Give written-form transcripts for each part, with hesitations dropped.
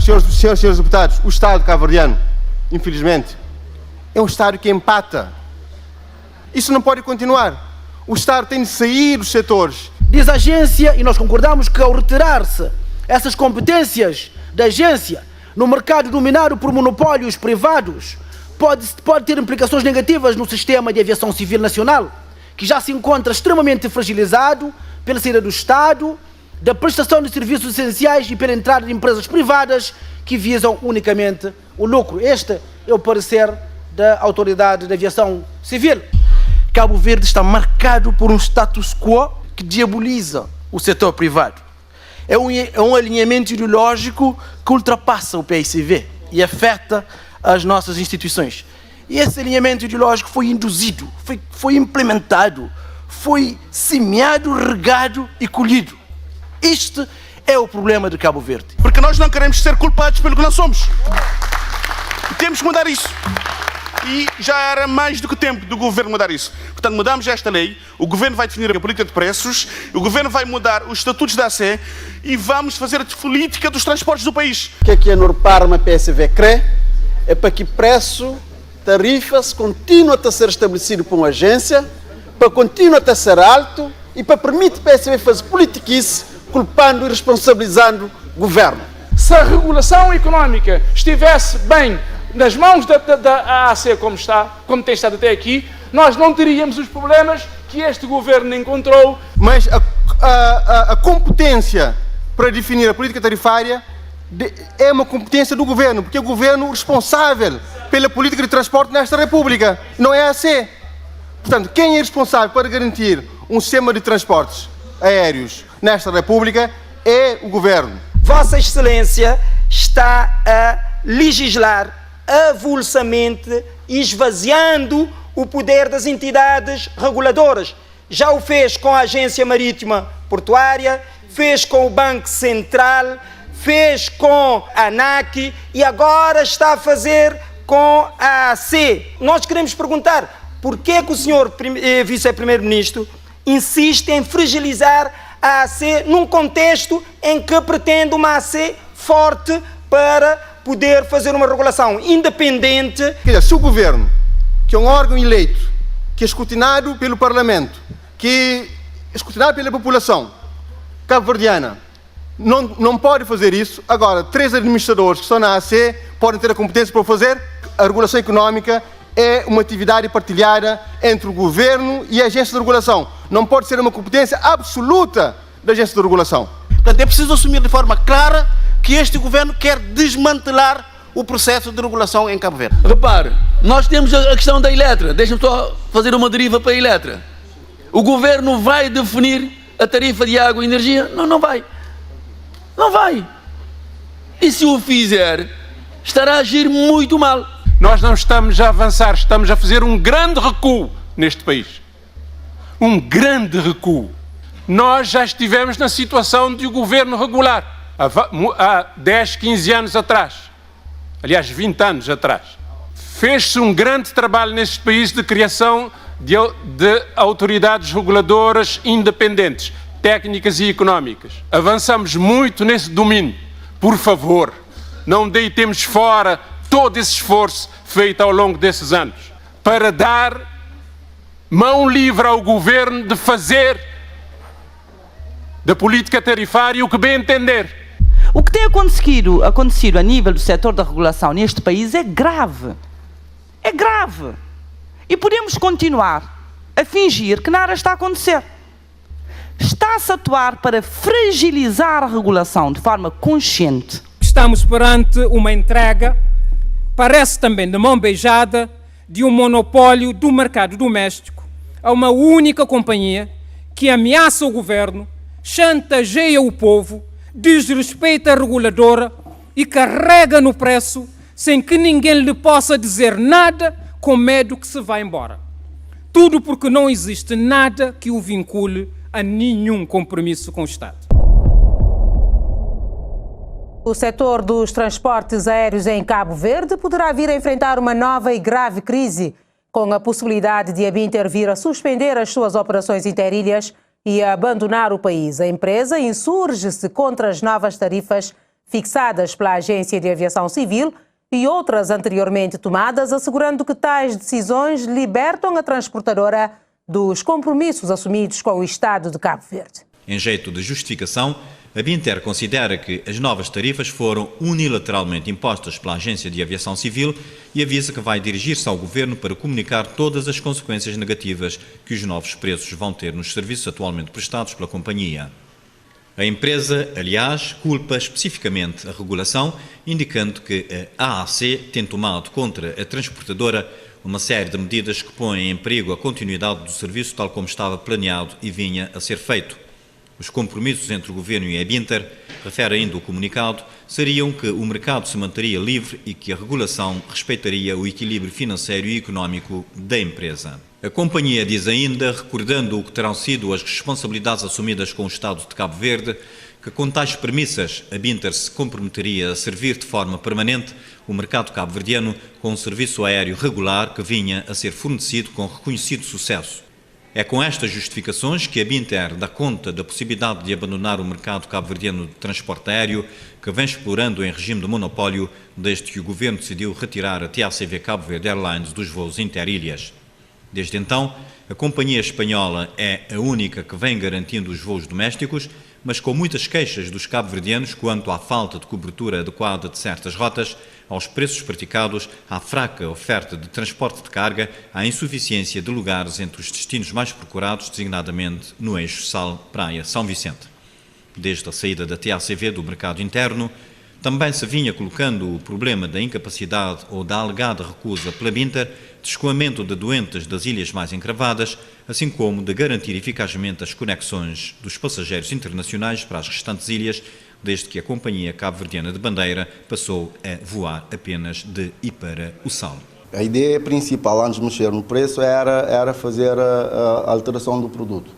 Senhores deputados, o Estado cabo-verdiano, infelizmente, é um Estado que empata. Isso não pode continuar. O Estado tem de sair dos setores. Diz a agência, e nós concordamos que ao retirar-se essas competências da agência no mercado dominado por monopólios privados, pode ter implicações negativas no sistema de aviação civil nacional, que já se encontra extremamente fragilizado pela saída do Estado, da prestação de serviços essenciais e pela entrada de empresas privadas que visam unicamente o lucro. Este é o parecer da Autoridade de Aviação Civil. Cabo Verde está marcado por um status quo que diaboliza o setor privado. É um alinhamento ideológico que ultrapassa o PICV e afeta as nossas instituições. E esse alinhamento ideológico foi induzido, foi implementado, foi semeado, regado e colhido. Este é o problema de Cabo Verde. Porque nós não queremos ser culpados pelo que nós somos. E temos que mudar isso. E já era mais do que tempo do governo mudar isso. Portanto, mudamos esta lei, o governo vai definir a política de preços, o governo vai mudar os estatutos da ACE e vamos fazer a política dos transportes do país. O que a Norparma PSV crê é para que preço, tarifas, continue a ser estabelecido por uma agência, para continuar a ser alto e para permitir a PSV fazer politiquice, culpando e responsabilizando o governo. Se a regulação económica estivesse bem nas mãos da AAC como tem estado até aqui, nós não teríamos os problemas que este governo encontrou. Mas a competência para definir a política tarifária é uma competência do governo, porque é o governo responsável pela política de transporte nesta República, não é a ACE. Portanto, quem é responsável para garantir um sistema de transportes aéreos nesta República é o governo. Vossa Excelência está a legislar avulsamente, esvaziando o poder das entidades reguladoras. Já o fez com a Agência Marítima Portuária, fez com o Banco Central, fez com a ANAC e agora está a fazer com a AAC. Nós queremos perguntar por que o senhor vice-primeiro-ministro insiste em fragilizar a AAC num contexto em que pretende uma AAC forte para poder fazer uma regulação independente. Quer dizer, se o governo, que é um órgão eleito, que é escrutinado pelo Parlamento, que é escrutinado pela população cabo-verdiana, não pode fazer isso, agora 3 administradores que estão na AAC podem ter a competência para fazer. A regulação económica é uma atividade partilhada entre o governo e a agência de regulação. Não pode ser uma competência absoluta da agência de regulação. Portanto, é preciso assumir de forma clara que este governo quer desmantelar o processo de regulação em Cabo Verde. Repare, nós temos a questão da Eletra. Deixa-me só fazer uma deriva para a Eletra. O governo vai definir a tarifa de água e energia? Não, não vai. Não vai. E se o fizer, estará a agir muito mal. Nós não estamos a avançar, estamos a fazer um grande recuo neste país. Um grande recuo. Nós já estivemos na situação de o governo regular. Há 10, 15 anos atrás, aliás 20 anos atrás, fez-se um grande trabalho neste país de criação de autoridades reguladoras independentes, técnicas e económicas. Avançamos muito nesse domínio. Por favor, não deitemos fora todo esse esforço feito ao longo desses anos para dar mão livre ao governo de fazer da política tarifária o que bem entender. O que tem acontecido a nível do setor da regulação neste país é grave. É grave. E podemos continuar a fingir que nada está a acontecer. Está-se a atuar para fragilizar a regulação de forma consciente. Estamos perante uma entrega, parece também de mão beijada, de um monopólio do mercado doméstico a uma única companhia que ameaça o governo, chantageia o povo, desrespeita a reguladora e carrega no preço sem que ninguém lhe possa dizer nada, com medo que se vá embora. Tudo porque não existe nada que o vincule a nenhum compromisso com o Estado. O setor dos transportes aéreos em Cabo Verde poderá vir a enfrentar uma nova e grave crise, com a possibilidade de a Binter vir a suspender as suas operações interilhas e a abandonar o país. A empresa insurge-se contra as novas tarifas fixadas pela Agência de Aviação Civil e outras anteriormente tomadas, assegurando que tais decisões libertam a transportadora dos compromissos assumidos com o Estado de Cabo Verde. Em jeito de justificação, a Binter considera que as novas tarifas foram unilateralmente impostas pela Agência de Aviação Civil e avisa que vai dirigir-se ao Governo para comunicar todas as consequências negativas que os novos preços vão ter nos serviços atualmente prestados pela companhia. A empresa, aliás, culpa especificamente a regulação, indicando que a AAC tem tomado contra a transportadora uma série de medidas que põem em perigo a continuidade do serviço tal como estava planeado e vinha a ser feito. Os compromissos entre o Governo e a Binter, refere ainda o comunicado, seriam que o mercado se manteria livre e que a regulação respeitaria o equilíbrio financeiro e económico da empresa. A companhia diz ainda, recordando o que terão sido as responsabilidades assumidas com o Estado de Cabo Verde, que com tais premissas a Binter se comprometeria a servir de forma permanente o mercado cabo-verdiano com um serviço aéreo regular que vinha a ser fornecido com reconhecido sucesso. É com estas justificações que a Binter dá conta da possibilidade de abandonar o mercado cabo-verdiano de transporte aéreo, que vem explorando em regime de monopólio desde que o Governo decidiu retirar a TACV Cabo Verde Airlines dos voos interilhas. Desde então, a companhia espanhola é a única que vem garantindo os voos domésticos, mas com muitas queixas dos cabo-verdianos quanto à falta de cobertura adequada de certas rotas, aos preços praticados, à fraca oferta de transporte de carga, à insuficiência de lugares entre os destinos mais procurados, designadamente no eixo Sal-Praia-São Vicente. Desde a saída da TACV do mercado interno, também se vinha colocando o problema da incapacidade ou da alegada recusa pela Binter de escoamento de doentes das ilhas mais encravadas, assim como de garantir eficazmente as conexões dos passageiros internacionais para as restantes ilhas, desde que a companhia cabo-verdiana de bandeira passou a voar apenas de e para o Sal. A ideia principal, antes de mexer no preço, era fazer a alteração do produto,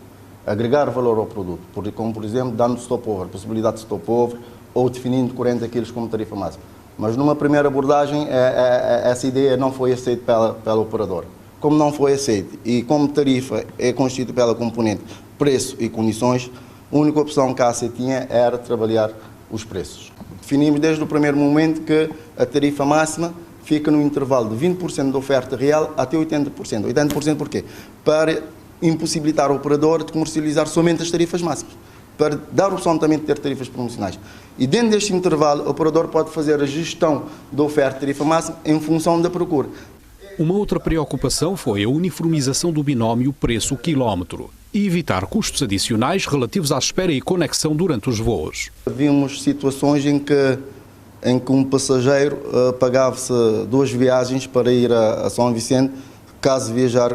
agregar valor ao produto, como por exemplo dando stopover, possibilidade de stopover, ou definindo 40 kg como tarifa máxima. Mas numa primeira abordagem, essa ideia não foi aceita pela operadora. Como não foi aceita e como tarifa é constituída pela componente preço e condições, a única opção que a ACE tinha era trabalhar os preços. Definimos desde o primeiro momento que a tarifa máxima fica no intervalo de 20% da oferta real até 80%. 80% porquê? Para impossibilitar o operador de comercializar somente as tarifas máximas, para dar opção também de ter tarifas promocionais. E dentro deste intervalo, o operador pode fazer a gestão da oferta de tarifa máxima em função da procura. Uma outra preocupação foi a uniformização do binómio preço-quilómetro e evitar custos adicionais relativos à espera e conexão durante os voos. Vimos situações em que um passageiro pagava-se 2 viagens para ir a São Vicente, caso viajar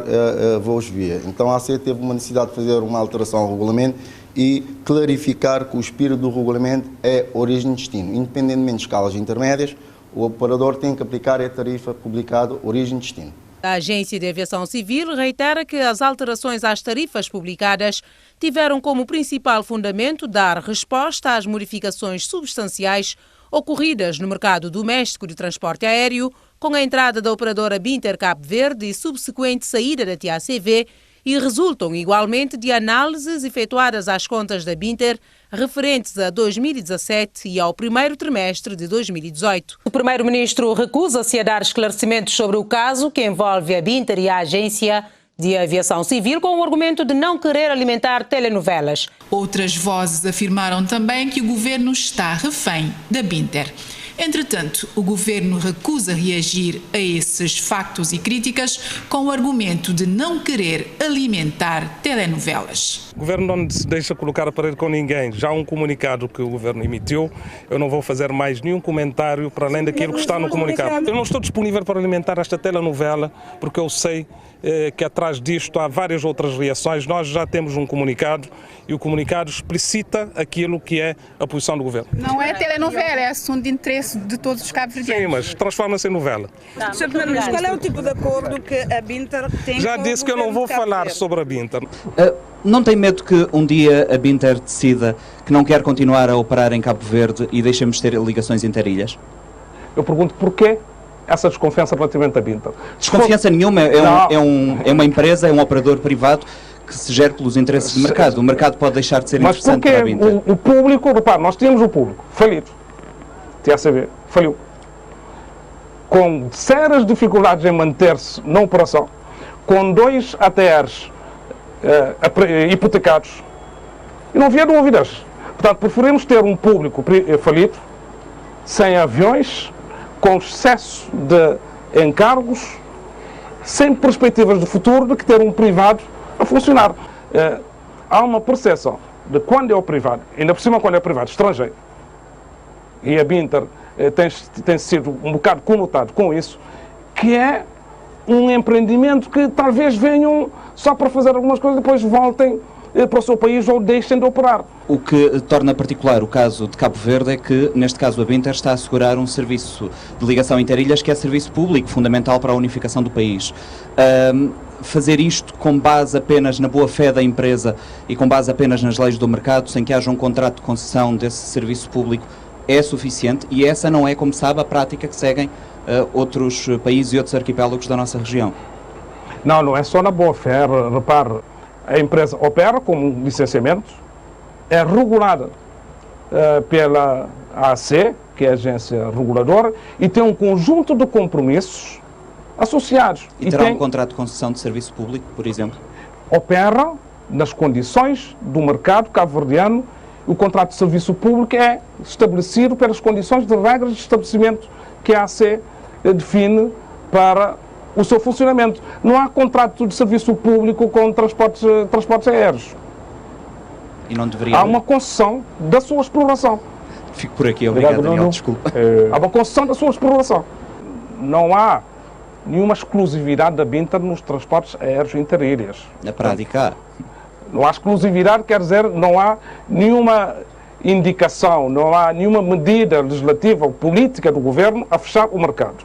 voos via. Então a ACE teve uma necessidade de fazer uma alteração ao regulamento e clarificar que o espírito do regulamento é origem e destino. Independentemente de escalas intermédias, o operador tem que aplicar a tarifa publicada origem e destino. A Agência de Aviação Civil reitera que as alterações às tarifas publicadas tiveram como principal fundamento dar resposta às modificações substanciais ocorridas no mercado doméstico de transporte aéreo, com a entrada da operadora Binter Cabo Verde e subsequente saída da TACV, e resultam igualmente de análises efetuadas às contas da Binter referentes a 2017 e ao primeiro trimestre de 2018. O primeiro-ministro recusa-se a dar esclarecimentos sobre o caso que envolve a Binter e a Agência de Aviação Civil, com o argumento de não querer alimentar telenovelas. Outras vozes afirmaram também que o governo está refém da Binter. Entretanto, o governo recusa reagir a esses factos e críticas com o argumento de não querer alimentar telenovelas. O governo não se deixa colocar a parede com ninguém. Já há um comunicado que o governo emitiu. Eu não vou fazer mais nenhum comentário para além daquilo que está no comunicado. Eu não estou disponível para alimentar esta telenovela, porque eu sei que atrás disto há várias outras reações. Nós já temos um comunicado e o comunicado explicita aquilo que é a posição do governo. Não é telenovela, é assunto de interesse de todos os cabo-verdianos. Sim, mas transforma-se em novela. Sr. Primeiro-Ministro, qual é o tipo de acordo que a Binter tem Já com disse o que eu não vou falar Verde? sobre a Binter. Não tem medo que um dia a Binter decida que não quer continuar a operar em Cabo Verde e deixemos de ter ligações interilhas? Eu pergunto porquê essa desconfiança relativamente à Binter. Desconfiança nenhuma, é uma empresa, é um operador privado que se gere pelos interesses do mercado. O mercado pode deixar de ser interessante para a Binter. O público, repare, nós tínhamos o público falido. TACV faliu. Com sérias dificuldades em manter-se na operação, com 2 ATRs hipotecados, e não havia dúvidas. Portanto, preferimos ter um público falido, sem aviões, com excesso de encargos, sem perspectivas de futuro, do que ter um privado a funcionar. Há uma percepção de quando é o privado, ainda por cima quando é o privado estrangeiro, e a Binter tem sido um bocado conotado com isso, que é um empreendimento que talvez venham só para fazer algumas coisas e depois voltem para o seu país ou deixem de operar. O que torna particular o caso de Cabo Verde é que, neste caso, a Binter está a assegurar um serviço de ligação interilhas que é serviço público, fundamental para a unificação do país. Fazer isto com base apenas na boa-fé da empresa e com base apenas nas leis do mercado, sem que haja um contrato de concessão desse serviço público, é suficiente, e essa não é, como sabe, a prática que seguem outros países e outros arquipélagos da nossa região. Não é só na boa-fé. Repare, a empresa opera com um licenciamento, é regulada pela AAC, que é a agência reguladora, e tem um conjunto de compromissos associados. E terá um contrato de concessão de serviço público, por exemplo? Opera nas condições do mercado cabo-verdiano. O contrato de serviço público é estabelecido pelas condições de regras de estabelecimento que a AAC define para o seu funcionamento. Não há contrato de serviço público com transportes aéreos. E não deveria... Há uma concessão da sua exploração. Fico por aqui, obrigado, Daniel, desculpa. Há uma concessão da sua exploração. Não há nenhuma exclusividade da Binter nos transportes aéreos interilhas. Na prática. Não há exclusividade, quer dizer, não há nenhuma indicação, não há nenhuma medida legislativa ou política do governo a fechar o mercado.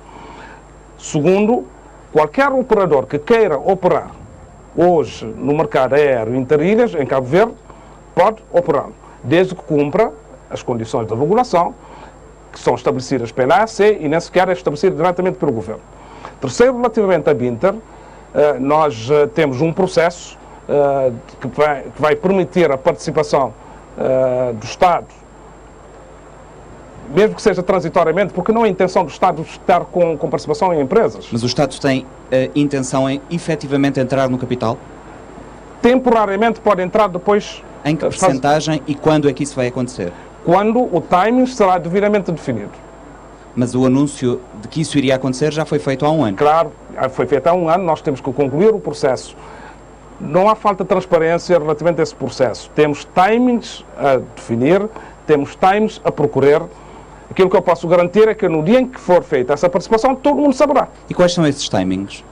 Segundo, qualquer operador que queira operar hoje no mercado aéreo interilhas, em Cabo Verde, pode operar, desde que cumpra as condições de regulação que são estabelecidas pela AAC e nem sequer é estabelecido diretamente pelo governo. Terceiro, relativamente à Binter, nós temos um processo que vai permitir a participação do Estado, mesmo que seja transitoriamente, porque não é a intenção do Estado estar com participação em empresas. Mas o Estado tem intenção em efetivamente entrar no capital? Temporariamente pode entrar depois... Em que percentagem e quando é que isso vai acontecer? Quando o timing será devidamente definido. Mas o anúncio de que isso iria acontecer já foi feito há um ano? Claro, foi feito há um ano, nós temos que concluir o processo. Não há falta de transparência relativamente a esse processo. Temos timings a definir, temos timings a procurar. Aquilo que eu posso garantir é que no dia em que for feita essa participação, todo mundo saberá. E quais são esses timings?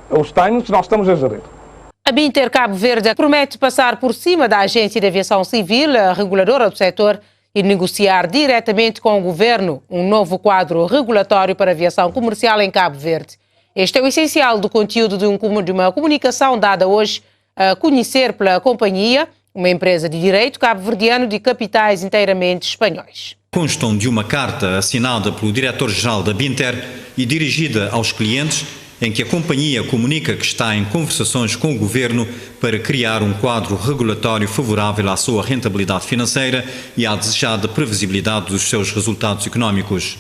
Os timings nós estamos a gerir. A Binter Cabo Verde promete passar por cima da Agência de Aviação Civil, a reguladora do setor, e negociar diretamente com o governo um novo quadro regulatório para a aviação comercial em Cabo Verde. Este é o essencial do conteúdo de uma comunicação dada hoje a conhecer pela companhia, uma empresa de direito cabo-verdiano de capitais inteiramente espanhóis. Constam de uma carta assinada pelo diretor-geral da Binter e dirigida aos clientes, em que a companhia comunica que está em conversações com o governo para criar um quadro regulatório favorável à sua rentabilidade financeira e à desejada previsibilidade dos seus resultados económicos.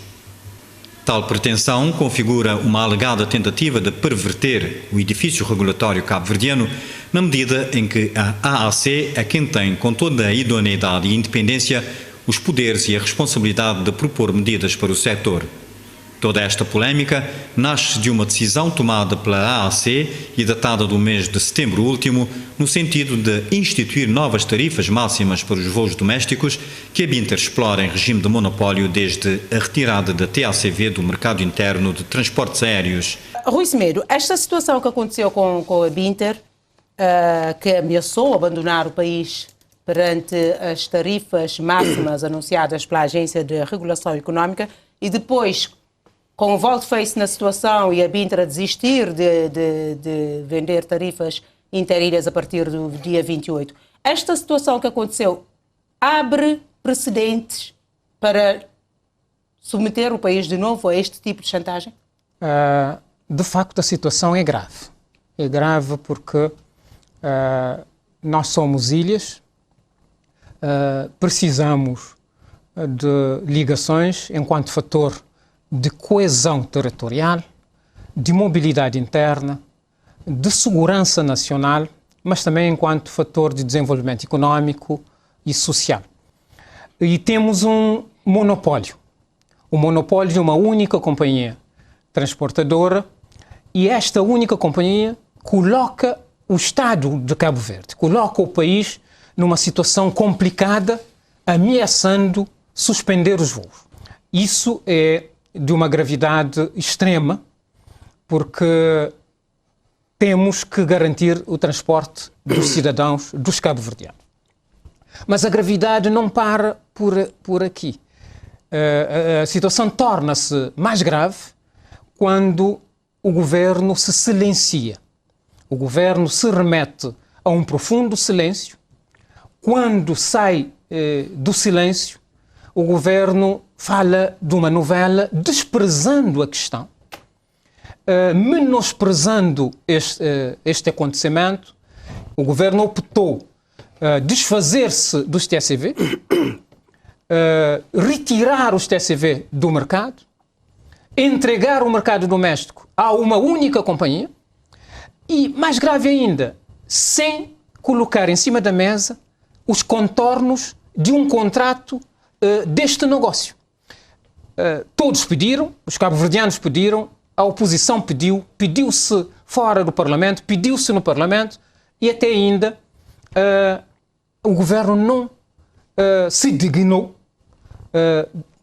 Tal pretensão configura uma alegada tentativa de perverter o edifício regulatório cabo-verdiano, na medida em que a AAC é quem tem, com toda a idoneidade e independência, os poderes e a responsabilidade de propor medidas para o setor. Toda esta polémica nasce de uma decisão tomada pela AAC e datada do mês de setembro último, no sentido de instituir novas tarifas máximas para os voos domésticos que a Binter explora em regime de monopólio desde a retirada da TACV do mercado interno de transportes aéreos. Rui Semedo, esta situação que aconteceu com a Binter, que ameaçou abandonar o país perante as tarifas máximas anunciadas pela Agência de Regulação Económica e depois, com o volte-face na situação e a Binter a desistir de vender tarifas interilhas a partir do dia 28, esta situação que aconteceu abre precedentes para submeter o país de novo a este tipo de chantagem? De facto, a situação é grave. É grave porque nós somos ilhas, precisamos de ligações enquanto fator de coesão territorial, de mobilidade interna, de segurança nacional, mas também enquanto fator de desenvolvimento econômico e social. E temos um monopólio, o monopólio de uma única companhia transportadora, e esta única companhia coloca o Estado de Cabo Verde, coloca o país numa situação complicada, ameaçando suspender os voos. Isso é de uma gravidade extrema, porque temos que garantir o transporte dos cidadãos dos cabo-verdianos. Mas a gravidade não para por aqui. A situação torna-se mais grave quando o governo se silencia. O governo se remete a um profundo silêncio. Quando sai do silêncio, o governo fala de uma novela desprezando a questão, menosprezando este acontecimento. O governo optou desfazer-se dos TCV, retirar os TCV do mercado, entregar o mercado doméstico a uma única companhia e, mais grave ainda, sem colocar em cima da mesa os contornos de um contrato deste negócio. Todos pediram, os cabo-verdianos pediram, a oposição pediu-se fora do Parlamento, pediu-se no Parlamento e até ainda o governo não se dignou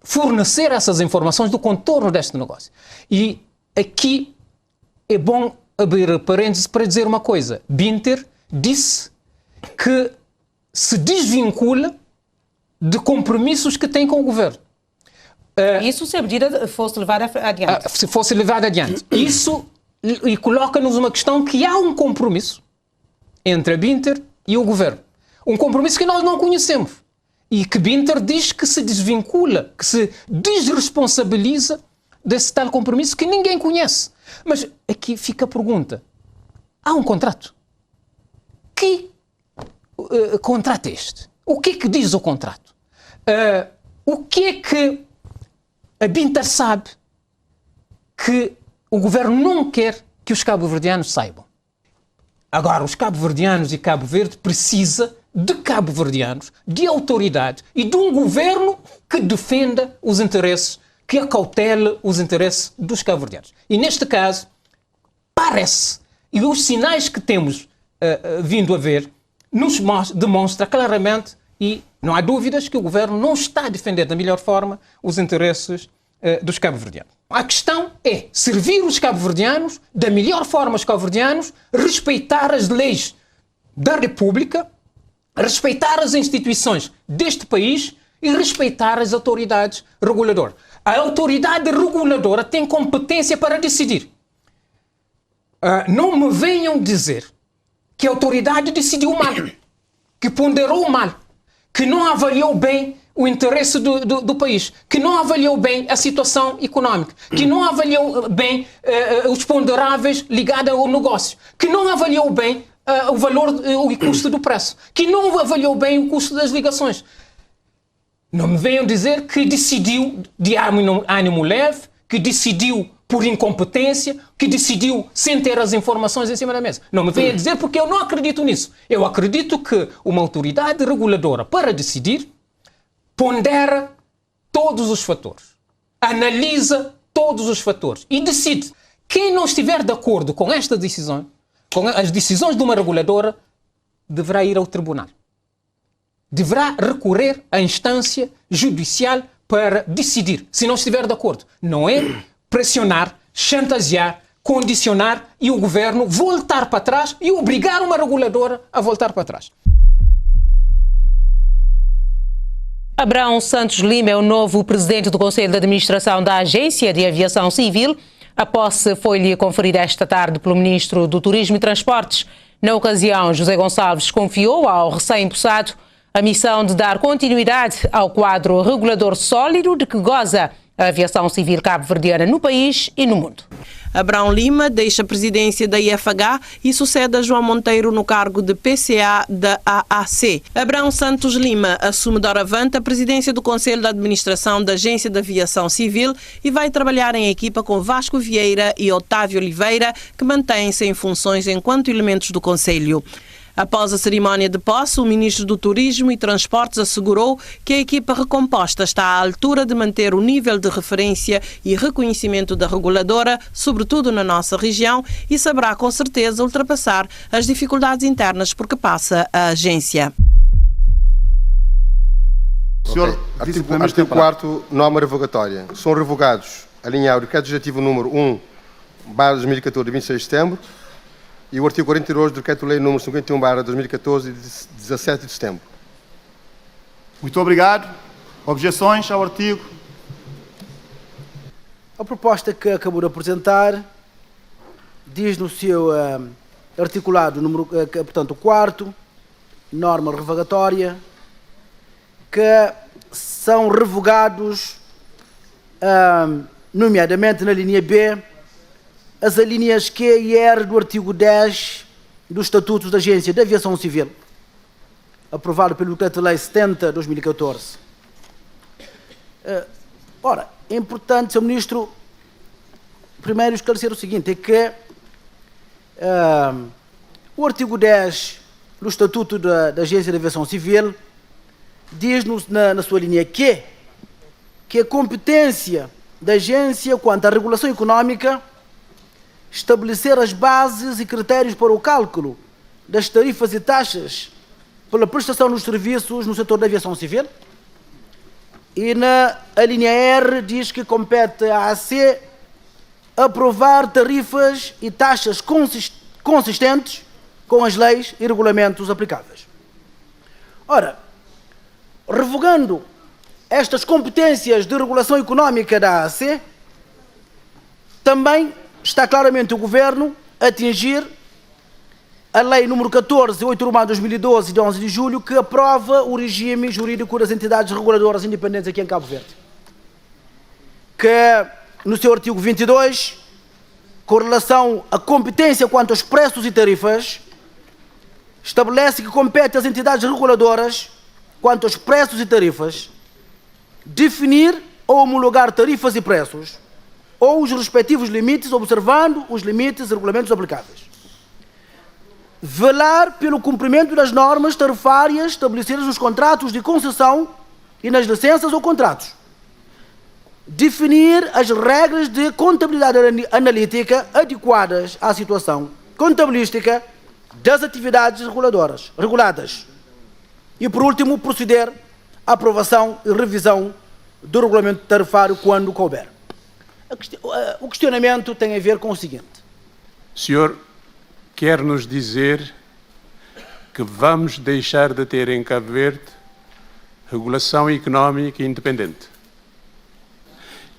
fornecer essas informações do contorno deste negócio. E aqui é bom abrir parênteses para dizer uma coisa. Binter disse que se desvincula de compromissos que tem com o governo. Isso se a medida fosse levada adiante. Se fosse levada adiante. Isso e coloca-nos uma questão que há um compromisso entre a Binter e o governo. Um compromisso que nós não conhecemos. E que Binter diz que se desvincula, que se desresponsabiliza desse tal compromisso que ninguém conhece. Mas aqui fica a pergunta. Há um contrato? Que contrato é este? O que é que diz o contrato? O que é que a Binter sabe que o governo não quer que os cabo-verdianos saibam? Agora, os cabo-verdianos e Cabo Verde precisa de cabo-verdianos, de autoridade e de um governo que defenda os interesses, que acautele os interesses dos cabo-verdianos. E neste caso, parece, e os sinais que temos vindo a ver, nos demonstra claramente, e não há dúvidas, que o governo não está a defender da melhor forma os interesses dos cabo-verdianos. A questão é servir os cabo-verdianos da melhor forma, os cabo-verdianos, respeitar as leis da República, respeitar as instituições deste país e respeitar as autoridades reguladoras. A autoridade reguladora tem competência para decidir. Não me venham dizer que a autoridade decidiu mal, que ponderou mal, que não avaliou bem o interesse do país, que não avaliou bem a situação económica, que não avaliou bem os ponderáveis ligados ao negócio, que não avaliou bem o valor, o custo do preço, que não avaliou bem o custo das ligações. Não me venham dizer que decidiu de ânimo leve, que decidiu por incompetência, que decidiu sem ter as informações em cima da mesa. Não me venham dizer, porque eu não acredito nisso. Eu acredito que uma autoridade reguladora, para decidir, pondera todos os fatores, analisa todos os fatores e decide. Quem não estiver de acordo com esta decisão, com as decisões de uma reguladora, deverá ir ao tribunal. Deverá recorrer à instância judicial para decidir, se não estiver de acordo. Não é pressionar, chantagear, condicionar e o governo voltar para trás e obrigar uma reguladora a voltar para trás. Abrão Santos Lima é o novo presidente do Conselho de Administração da Agência de Aviação Civil. A posse foi-lhe conferida esta tarde pelo Ministro do Turismo e Transportes. Na ocasião, José Gonçalves confiou ao recém-possado a missão de dar continuidade ao quadro regulador sólido de que goza a aviação civil cabo-verdiana no país e no mundo. Abrão Lima deixa a presidência da IFH e sucede a João Monteiro no cargo de PCA da AAC. Abrão Santos Lima assume doravante a presidência do Conselho de Administração da Agência de Aviação Civil e vai trabalhar em equipa com Vasco Vieira e Otávio Oliveira, que mantêm-se em funções enquanto elementos do Conselho. Após a cerimónia de posse, o ministro do Turismo e Transportes assegurou que a equipa recomposta está à altura de manter o nível de referência e reconhecimento da reguladora, sobretudo na nossa região, e saberá com certeza ultrapassar as dificuldades internas por que passa a agência. Senhor Vice-Primeiro-Ministro, artigo 4º, norma revogatória. São revogados a linha A, o decreto legislativo número 1/2014, de 26 de setembro, e o artigo 42 do Decreto-Lei número 51/2014, de 17 de setembro. Muito obrigado. Objeções ao artigo? A proposta que acabou de apresentar diz no seu articulado, portanto, o 4º, norma revogatória, que são revogados, nomeadamente na linha B, as alíneas Q e R do artigo 10 dos Estatutos da Agência de Aviação Civil, aprovado pelo Decreto-Lei 70/2014. Ora, é importante, Sr. Ministro, primeiro esclarecer o seguinte, é que o artigo 10 do Estatuto da Agência de Aviação Civil diz na sua linha Q que a competência da agência quanto à regulação económica estabelecer as bases e critérios para o cálculo das tarifas e taxas pela prestação dos serviços no setor da aviação civil. E a linha R diz que compete à AAC aprovar tarifas e taxas consistentes com as leis e regulamentos aplicáveis. Ora, revogando estas competências de regulação económica da AAC, também está claramente o Governo a atingir a Lei número 14, 8/2012, de 11 de julho, que aprova o regime jurídico das entidades reguladoras independentes aqui em Cabo Verde. Que, no seu artigo 22, com relação à competência quanto aos preços e tarifas, estabelece que compete às entidades reguladoras, quanto aos preços e tarifas, definir ou homologar tarifas e preços, ou os respectivos limites, observando os limites e regulamentos aplicáveis. Velar pelo cumprimento das normas tarifárias estabelecidas nos contratos de concessão e nas licenças ou contratos. Definir as regras de contabilidade analítica adequadas à situação contabilística das atividades reguladas. E, por último, proceder à aprovação e revisão do regulamento tarifário quando couber. O questionamento tem a ver com o seguinte. O senhor quer nos dizer que vamos deixar de ter em Cabo Verde regulação económica independente?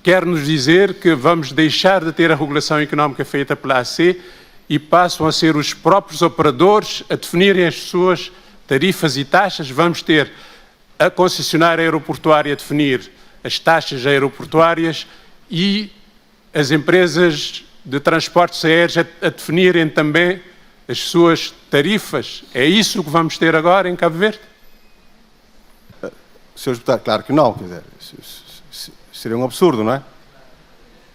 Quer nos dizer que vamos deixar de ter a regulação económica feita pela AAC e passam a ser os próprios operadores a definirem as suas tarifas e taxas? Vamos ter a concessionária aeroportuária a definir as taxas aeroportuárias e as empresas de transportes aéreos a definirem também as suas tarifas? É isso que vamos ter agora em Cabo Verde? Sr. Deputado, claro que não. Quer dizer, seria um absurdo, não é?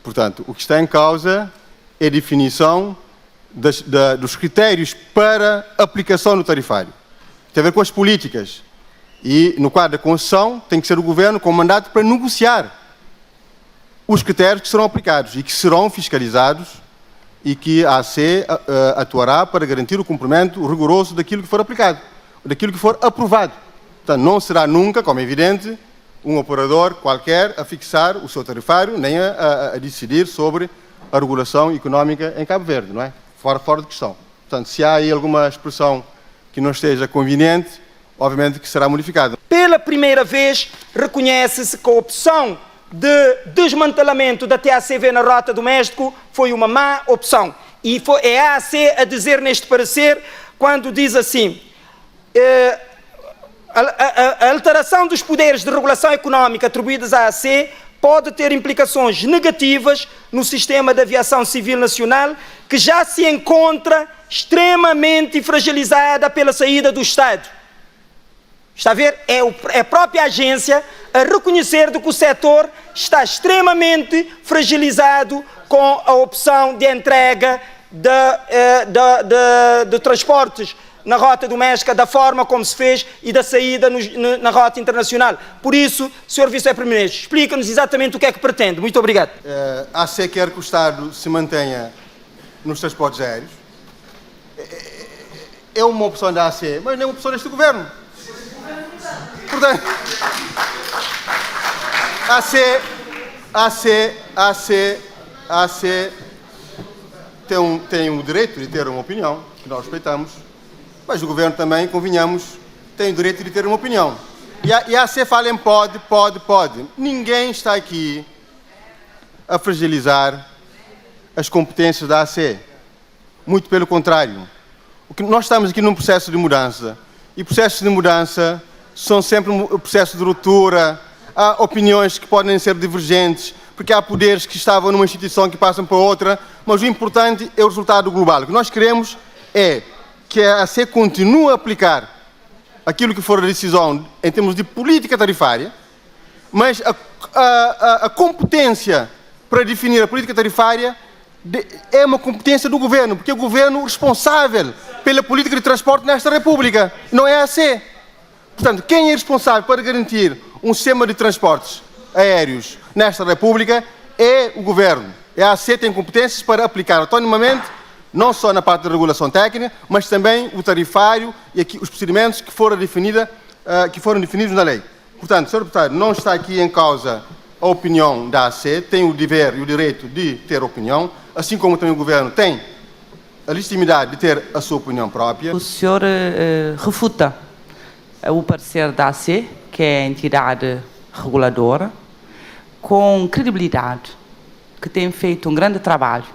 Portanto, o que está em causa é a definição dos critérios para aplicação no tarifário. Tem a ver com as políticas. E, no quadro da concessão, tem que ser o Governo com mandato para negociar os critérios que serão aplicados e que serão fiscalizados e que a AAC atuará para garantir o cumprimento rigoroso daquilo que for aplicado, daquilo que for aprovado. Portanto, não será nunca, como é evidente, um operador qualquer a fixar o seu tarifário, nem a decidir sobre a regulação económica em Cabo Verde, não é? Fora de questão. Portanto, se há aí alguma expressão que não esteja conveniente, obviamente que será modificada. Pela primeira vez, reconhece-se que a opção de desmantelamento da TACV na rota do México foi uma má opção. E é a AAC a dizer neste parecer, quando diz assim, a alteração dos poderes de regulação económica atribuídos à AAC pode ter implicações negativas no sistema de aviação civil nacional, que já se encontra extremamente fragilizada pela saída do Estado. Está a ver? É a própria agência a reconhecer de que o setor está extremamente fragilizado com a opção de entrega de transportes na rota doméstica da forma como se fez e da saída na rota internacional. Por isso, Sr. Vice-Primeiro-Ministro, explica-nos exatamente o que é que pretende. Muito obrigado. A AC quer que o Estado se mantenha nos transportes aéreos. É uma opção da AC, mas não é uma opção deste Governo. Portanto, a AC tem o direito de ter uma opinião, que nós respeitamos, mas o Governo também, convenhamos, tem o direito de ter uma opinião. E a AC fala em pode. Ninguém está aqui a fragilizar as competências da AC. Muito pelo contrário. Nós estamos aqui num processo de mudança. E processos de mudança são sempre um processo de ruptura. Há opiniões que podem ser divergentes, porque há poderes que estavam numa instituição que passam para outra, mas o importante é o resultado global. O que nós queremos é que a AC continue a aplicar aquilo que for a decisão em termos de política tarifária, mas a competência para definir a política tarifária é uma competência do Governo, porque é o Governo responsável pela política de transporte nesta República, não é a AC. Portanto, quem é responsável para garantir um sistema de transportes aéreos nesta República é o Governo. A AC tem competências para aplicar autonomamente, não só na parte da regulação técnica, mas também o tarifário e aqui os procedimentos que foram definidos na lei. Portanto, Sr. Deputado, não está aqui em causa a opinião da AC, tem o dever e o direito de ter opinião, assim como também o Governo tem a legitimidade de ter a sua opinião própria. O senhor refuta o parecer da AC, que é a entidade reguladora, com credibilidade, que tem feito um grande trabalho.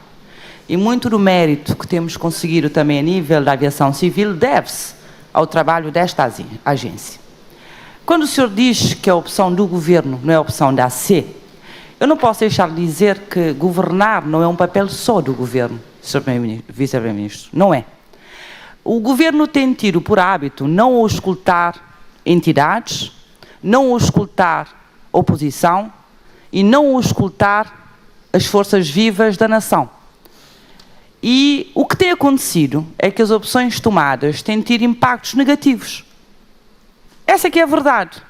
E muito do mérito que temos conseguido também a nível da aviação civil deve-se ao trabalho desta agência. Quando o senhor diz que a opção do Governo não é a opção da AC, eu não posso deixar de dizer que governar não é um papel só do Governo, Sr. Vice-Primeiro-Ministro. Não é. O Governo tem tido por hábito não auscultar entidades, não auscultar oposição e não auscultar as forças vivas da nação. E o que tem acontecido é que as opções tomadas têm tido impactos negativos. Essa é que é a verdade.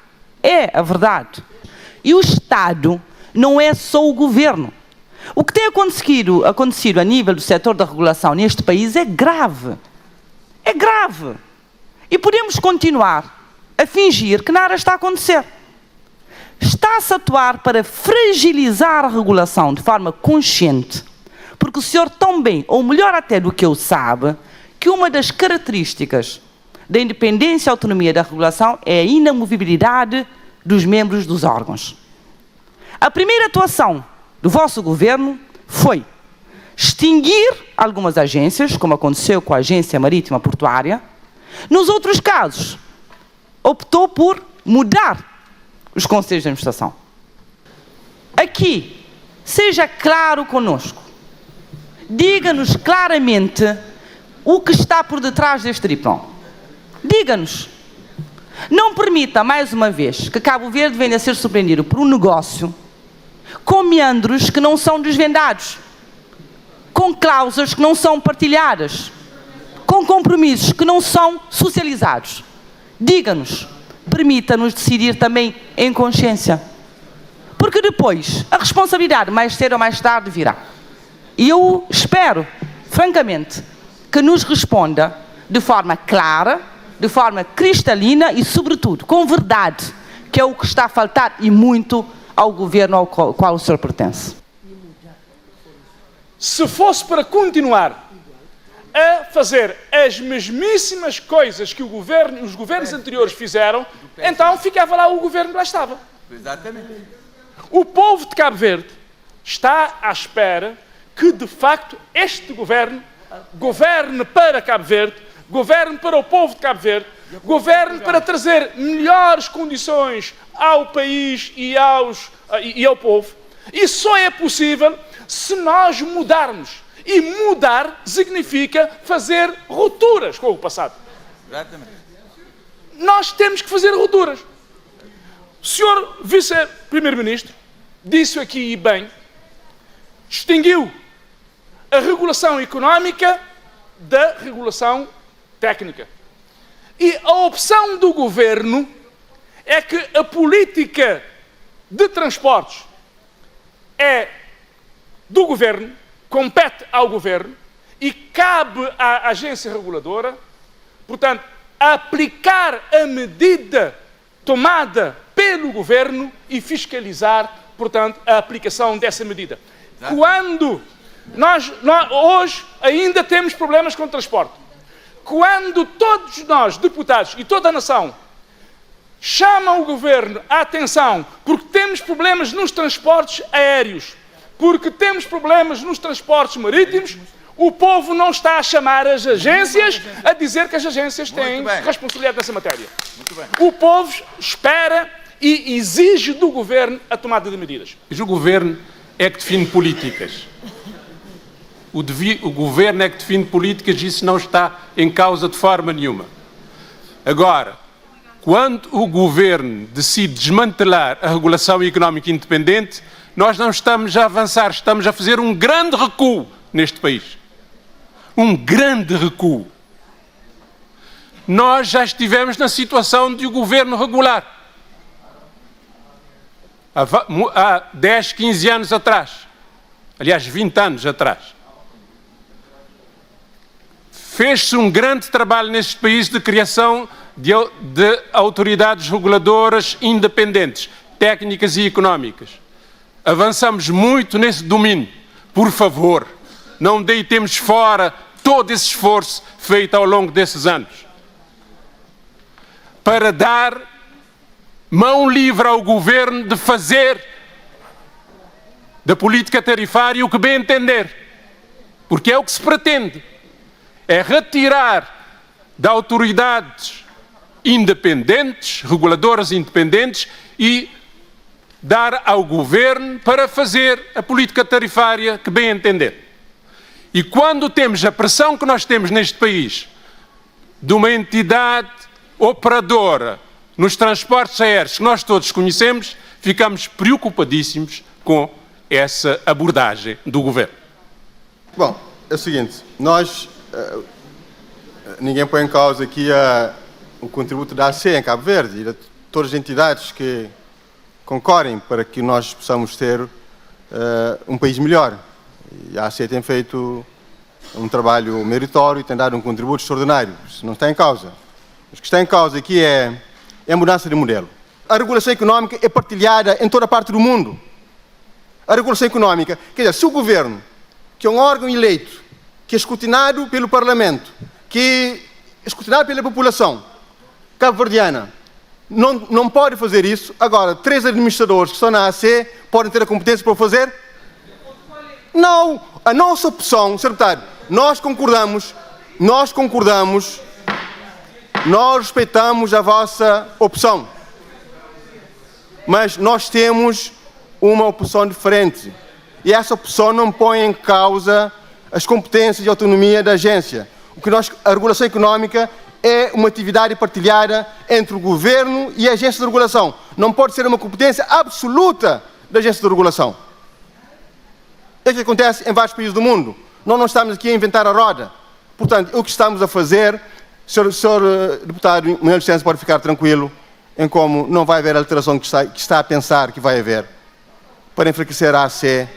É a verdade. E o Estado não é só o Governo. O que tem acontecido a nível do setor da regulação neste país é grave. É grave. E podemos continuar a fingir que nada está a acontecer. Está-se a atuar para fragilizar a regulação de forma consciente, porque o senhor tão bem, ou melhor até do que eu sabe, que uma das características da independência e autonomia da regulação é a inamovibilidade dos membros dos órgãos. A primeira atuação do vosso Governo foi extinguir algumas agências, como aconteceu com a Agência Marítima Portuária. Nos outros casos, optou por mudar os conselhos de administração. Aqui, seja claro conosco. Diga-nos claramente o que está por detrás deste tripão. Diga-nos. Não permita, mais uma vez, que Cabo Verde venha a ser surpreendido por um negócio com meandros que não são desvendados, com cláusulas que não são partilhadas, com compromissos que não são socializados. Diga-nos. Permita-nos decidir também em consciência. Porque depois, a responsabilidade mais cedo ou mais tarde virá. E eu espero, francamente, que nos responda de forma clara, de forma cristalina e, sobretudo, com verdade, que é o que está a faltar e muito ao Governo ao qual o senhor pertence. Se fosse para continuar a fazer as mesmíssimas coisas que os governos anteriores fizeram, então ficava lá o Governo que lá estava. Exatamente. O povo de Cabo Verde está à espera que, de facto, este Governo governe para Cabo Verde, governe para o povo de Cabo Verde, Governe para trazer melhores condições ao país e ao povo. E só é possível se nós mudarmos. E mudar significa fazer rupturas com o passado. Nós temos que fazer rupturas. O senhor vice-primeiro-ministro disse aqui bem, distinguiu a regulação económica da regulação técnica. E a opção do governo é que a política de transportes é do governo, compete ao governo e cabe à agência reguladora, portanto, aplicar a medida tomada pelo governo e fiscalizar, portanto, a aplicação dessa medida. Quando nós hoje ainda temos problemas com o transporte, quando todos nós, deputados e toda a nação, chamam o governo à atenção porque temos problemas nos transportes aéreos, porque temos problemas nos transportes marítimos, o povo não está a chamar as agências a dizer que as agências têm responsabilidade nessa matéria. O povo espera e exige do governo a tomada de medidas. O governo é que define políticas. O governo é que define políticas e isso não está em causa de forma nenhuma. Agora, quando o governo decide desmantelar a regulação económica independente, nós não estamos a avançar, estamos a fazer um grande recuo neste país. Um grande recuo. Nós já estivemos na situação de o governo regular. Há 10, 15 anos atrás. Aliás, 20 anos atrás. Fez-se um grande trabalho neste país de criação de autoridades reguladoras independentes, técnicas e económicas. Avançamos muito nesse domínio. Por favor, não deitemos fora todo esse esforço feito ao longo desses anos. Para dar mão livre ao governo de fazer da política tarifária o que bem entender. Porque é o que se pretende. É retirar de autoridades independentes, reguladoras independentes, e dar ao governo para fazer a política tarifária que bem entender. E quando temos a pressão que nós temos neste país de uma entidade operadora nos transportes aéreos que nós todos conhecemos, ficamos preocupadíssimos com essa abordagem do governo. Bom, é o seguinte, ninguém põe em causa aqui o contributo da AC em Cabo Verde e de todas as entidades que concorrem para que nós possamos ter um país melhor. E a AC tem feito um trabalho meritório e tem dado um contributo extraordinário. Isso não está em causa. O que está em causa aqui é a mudança de modelo. A regulação económica é partilhada em toda a parte do mundo. A regulação económica, quer dizer, se o governo, que é um órgão eleito, que é escrutinado pelo Parlamento, que é escrutinado pela população cabo-verdiana, não pode fazer isso, agora 3 administradores que estão na AC podem ter a competência para o fazer? Não! A nossa opção, Sr. Deputado, nós respeitamos a vossa opção, mas nós temos uma opção diferente e essa opção não põe em causa as competências e autonomia da agência. A regulação económica é uma atividade partilhada entre o governo e a agência de regulação. Não pode ser uma competência absoluta da agência de regulação. É o que acontece em vários países do mundo. Nós não estamos aqui a inventar a roda. Portanto, o que estamos a fazer, Sr. Deputado, com licença, pode ficar tranquilo em como não vai haver alteração que está a pensar que vai haver para enfraquecer a AC,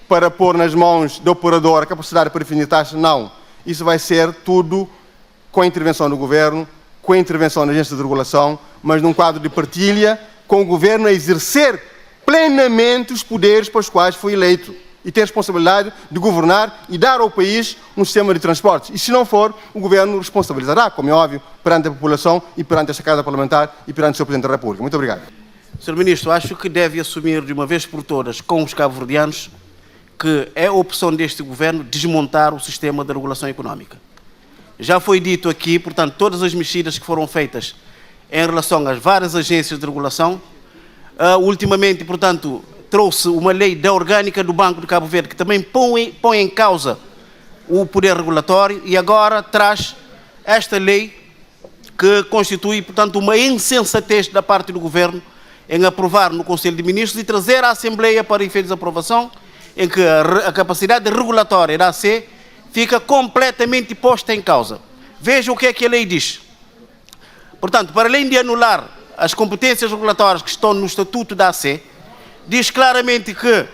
para pôr nas mãos do operador a capacidade para definir taxas. Não. Isso vai ser tudo com a intervenção do governo, com a intervenção da agência de regulação, mas num quadro de partilha, com o governo a exercer plenamente os poderes para os quais foi eleito e ter a responsabilidade de governar e dar ao país um sistema de transportes. E se não for, o governo responsabilizará, como é óbvio, perante a população e perante esta Casa Parlamentar e perante o Sr. Presidente da República. Muito obrigado. Sr. Ministro, acho que deve assumir de uma vez por todas com os cabo-verdianos que é a opção deste governo desmontar o sistema de regulação económica. Já foi dito aqui, portanto, todas as mexidas que foram feitas em relação às várias agências de regulação. Ultimamente, portanto, trouxe uma lei da orgânica do Banco de Cabo Verde, que também põe em causa o poder regulatório, e agora traz esta lei que constitui, portanto, uma insensatez da parte do Governo em aprovar no Conselho de Ministros e trazer à Assembleia para efeitos de aprovação, em que a capacidade regulatória da AC fica completamente posta em causa. Veja o que é que a lei diz. Portanto, para além de anular as competências regulatórias que estão no Estatuto da AC, diz claramente que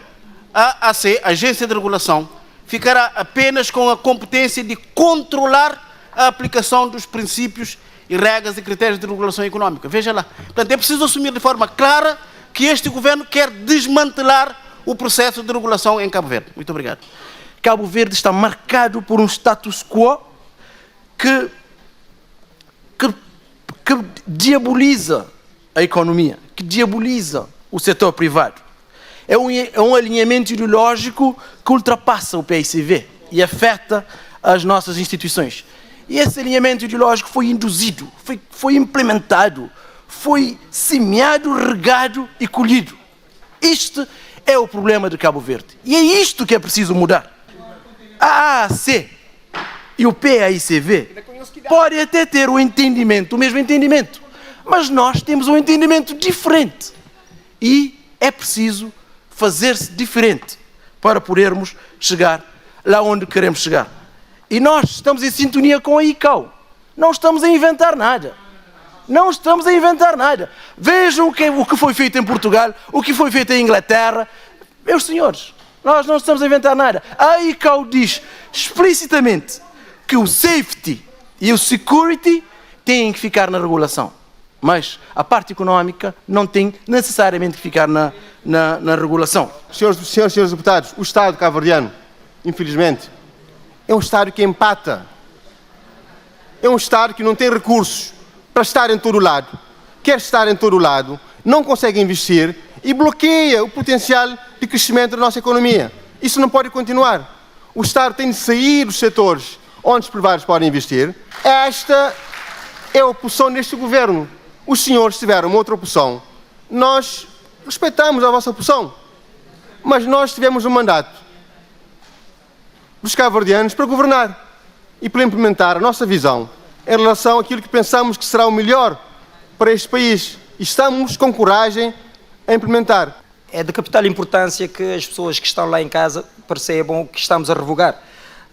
a AC, a Agência de Regulação, ficará apenas com a competência de controlar a aplicação dos princípios e regras e critérios de regulação económica. Veja lá. Portanto, é preciso assumir de forma clara que este governo quer desmantelar o processo de regulação em Cabo Verde. Muito obrigado. Cabo Verde está marcado por um status quo que diaboliza a economia, que diaboliza o setor privado. É um alinhamento ideológico que ultrapassa o PICV e afeta as nossas instituições. E esse alinhamento ideológico foi induzido, foi implementado, foi semeado, regado e colhido. Este é o problema de Cabo Verde. E é isto que é preciso mudar. A AAC e o PAICV podem até ter o mesmo entendimento, mas nós temos um entendimento diferente. E é preciso fazer-se diferente para podermos chegar lá onde queremos chegar. E nós estamos em sintonia com a ICAO. Não estamos a inventar nada. Não estamos a inventar nada. Vejam o que foi feito em Portugal, o que foi feito em Inglaterra. Meus senhores, nós não estamos a inventar nada. A ICAO diz explicitamente que o safety e o security têm que ficar na regulação. Mas a parte económica não tem necessariamente que ficar na regulação. Senhores deputados, o Estado cabo-verdiano, infelizmente, é um Estado que empata. É um Estado que não tem recursos para estar em todo lado, quer estar em todo lado, não consegue investir e bloqueia o potencial de crescimento da nossa economia. Isso não pode continuar. O Estado tem de sair dos setores onde os privados podem investir. Esta é a opção deste governo. Os senhores tiveram uma outra opção. Nós respeitamos a vossa opção, mas nós tivemos um mandato dos cabo-verdianos para governar e para implementar a nossa visão em relação àquilo que pensamos que será o melhor para este país. E estamos com coragem a implementar. É de capital importância que as pessoas que estão lá em casa percebam que estamos a revogar.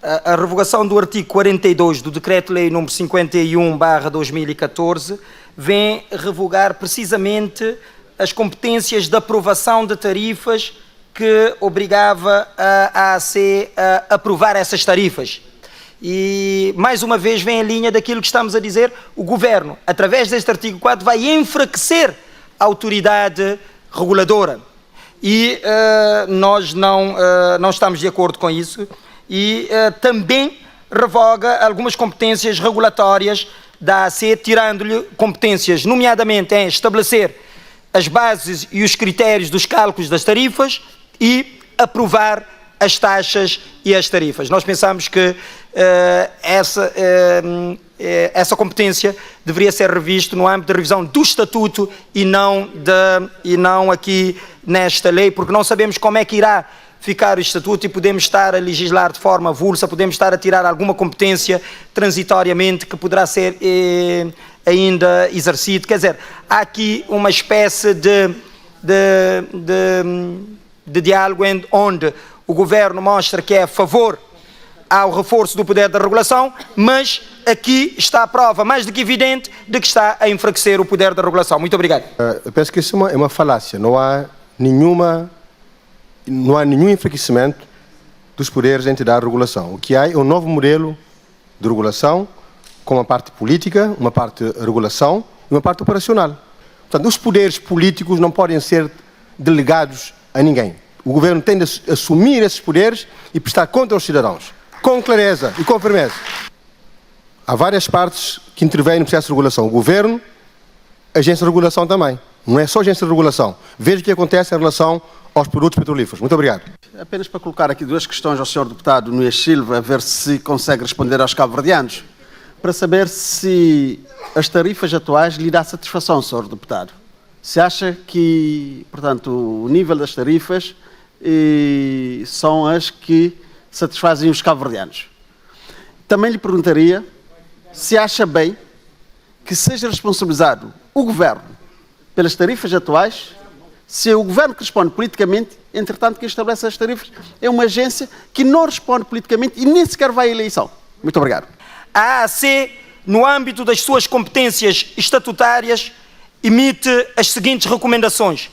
A revogação do artigo 42 do Decreto-Lei nº 51/2014 vem revogar precisamente as competências de aprovação de tarifas que obrigava a AAC a aprovar essas tarifas. E, mais uma vez, vem em linha daquilo que estamos a dizer, o Governo, através deste artigo 4, vai enfraquecer a autoridade reguladora. E nós não estamos de acordo com isso. E também revoga algumas competências regulatórias da AAC, tirando-lhe competências, nomeadamente em estabelecer as bases e os critérios dos cálculos das tarifas e aprovar as taxas e as tarifas. Nós pensamos que essa competência deveria ser revista no âmbito da revisão do Estatuto e não aqui nesta lei, porque não sabemos como é que irá ficar o Estatuto e podemos estar a legislar de forma avulsa, podemos estar a tirar alguma competência transitoriamente que poderá ser ainda exercido. Quer dizer, há aqui uma espécie de diálogo onde o Governo mostra que é a favor ao reforço do poder da regulação, mas aqui está a prova mais do que evidente de que está a enfraquecer o poder da regulação. Muito obrigado. Eu penso que isso é uma falácia. Não há nenhum enfraquecimento dos poderes da entidade de regulação. O que há é um novo modelo de regulação com uma parte política, uma parte de regulação e uma parte operacional. Portanto, os poderes políticos não podem ser delegados a ninguém. O governo tem de assumir esses poderes e prestar conta aos cidadãos, com clareza e com firmeza. Há várias partes que intervêm no processo de regulação. O governo, a agência de regulação também. Não é só a agência de regulação. Veja o que acontece em relação aos produtos petrolíferos. Muito obrigado. Apenas para colocar aqui duas questões ao Sr. Deputado Nunes Silva, a ver se consegue responder aos cabo-verdianos. para saber se as tarifas atuais lhe dá satisfação, Sr. Deputado. Se acha que, portanto, o nível das tarifas são as que satisfazem os cabo-verdianos. Também lhe perguntaria se acha bem que seja responsabilizado o Governo pelas tarifas atuais, se o Governo que responde politicamente, entretanto, quem estabelece as tarifas é uma agência que não responde politicamente e nem sequer vai à eleição. Muito obrigado. A AAC, no âmbito das suas competências estatutárias, emite as seguintes recomendações: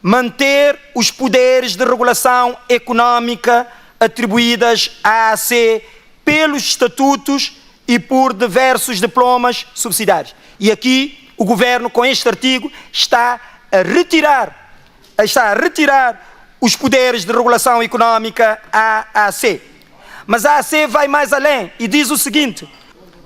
manter os poderes de regulação económica atribuídas à AAC pelos estatutos e por diversos diplomas subsidiários. E aqui o Governo, com este artigo, está a retirar os poderes de regulação económica à AAC. Mas a AAC vai mais além e diz o seguinte: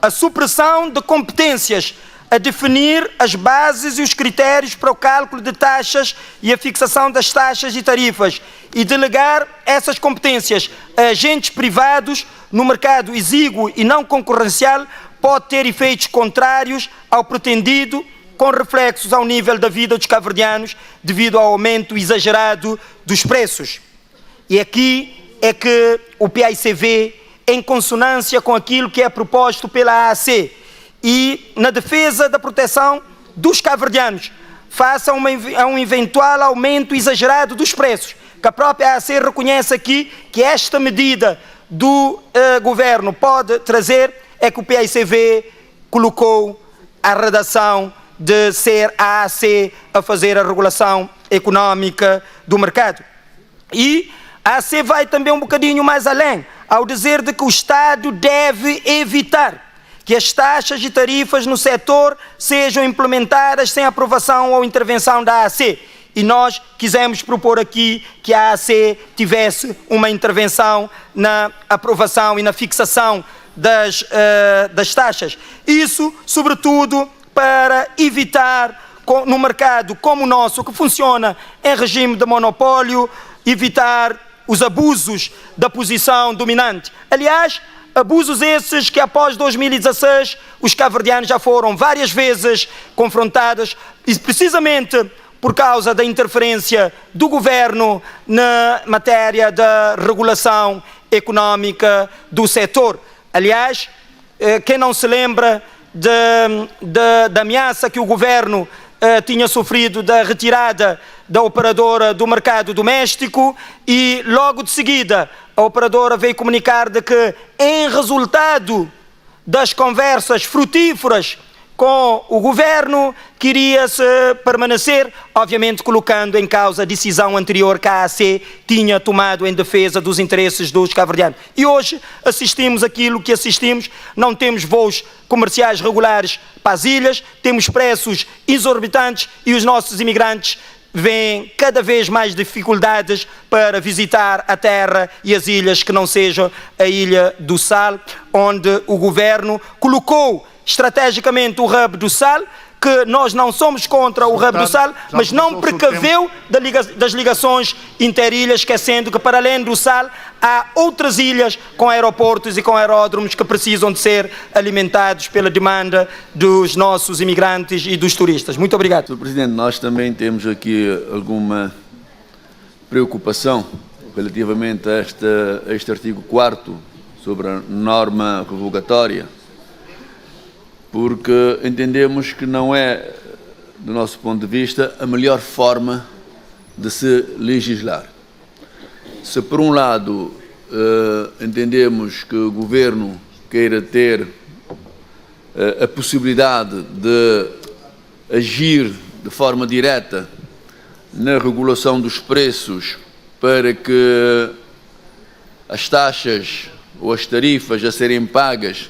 a supressão de competências a definir as bases e os critérios para o cálculo de taxas e a fixação das taxas e tarifas e delegar essas competências a agentes privados no mercado exíguo e não concorrencial pode ter efeitos contrários ao pretendido, com reflexos ao nível da vida dos cabo-verdianos devido ao aumento exagerado dos preços. E aqui é que o PAICV, em consonância com aquilo que é proposto pela AAC e na defesa da proteção dos cabo-verdianos, face a um eventual aumento exagerado dos preços, que a própria AAC reconhece aqui que esta medida do Governo pode trazer, é que o PAICV colocou a redação de ser a AAC a fazer a regulação económica do mercado. E a AAC vai também um bocadinho mais além, ao dizer de que o Estado deve evitar que as taxas e tarifas no setor sejam implementadas sem aprovação ou intervenção da AAC. E nós quisemos propor aqui que a AAC tivesse uma intervenção na aprovação e na fixação das taxas. Isso, sobretudo, para evitar, no mercado como o nosso, que funciona em regime de monopólio, evitar os abusos da posição dominante. Aliás, abusos esses que após 2016 os cabo-verdianos já foram várias vezes confrontados, e precisamente por causa da interferência do Governo na matéria da regulação económica do setor. Aliás, quem não se lembra da ameaça que o Governo tinha sofrido da retirada da operadora do mercado doméstico, e logo de seguida a operadora veio comunicar de que, em resultado das conversas frutíferas com o Governo, queria-se permanecer, obviamente colocando em causa a decisão anterior que a AAC tinha tomado em defesa dos interesses dos cabo-verdianos. E hoje assistimos aquilo que assistimos, não temos voos comerciais regulares para as ilhas, temos preços exorbitantes e os nossos imigrantes vêm cada vez mais dificuldades para visitar a terra e as ilhas que não sejam a Ilha do Sal, onde o Governo colocou estrategicamente o hub do Sal, que nós não somos contra o hub do Sal, mas não precaveu das ligações interilhas, esquecendo que para além do Sal há outras ilhas com aeroportos e com aeródromos que precisam de ser alimentados pela demanda dos nossos imigrantes e dos turistas. Muito obrigado. Sr. Presidente, nós também temos aqui alguma preocupação relativamente a este artigo 4º sobre a norma revogatória, porque entendemos que não é, do nosso ponto de vista, a melhor forma de se legislar. Se, por um lado, entendemos que o Governo queira ter a possibilidade de agir de forma direta na regulação dos preços para que as taxas ou as tarifas a serem pagas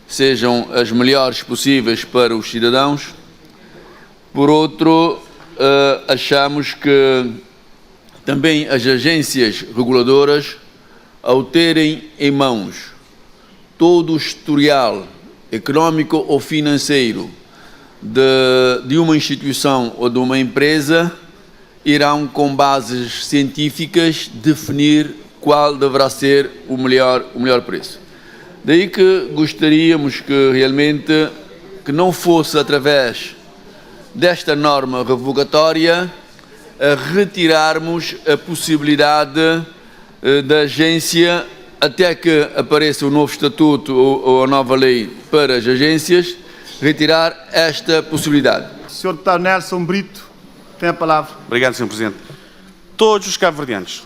sejam as melhores possíveis para os cidadãos. Por outro, achamos que também as agências reguladoras, ao terem em mãos todo o historial económico ou financeiro de uma instituição ou de uma empresa, irão, com bases científicas, definir qual deverá ser o melhor preço. Daí que gostaríamos que realmente que não fosse através desta norma revogatória a retirarmos a possibilidade da agência até que apareça o novo estatuto ou a nova lei para as agências, retirar esta possibilidade. Sr. Deputado Nelson Brito tem a palavra. Obrigado, Sr. Presidente. Todos os cabo-verdianos,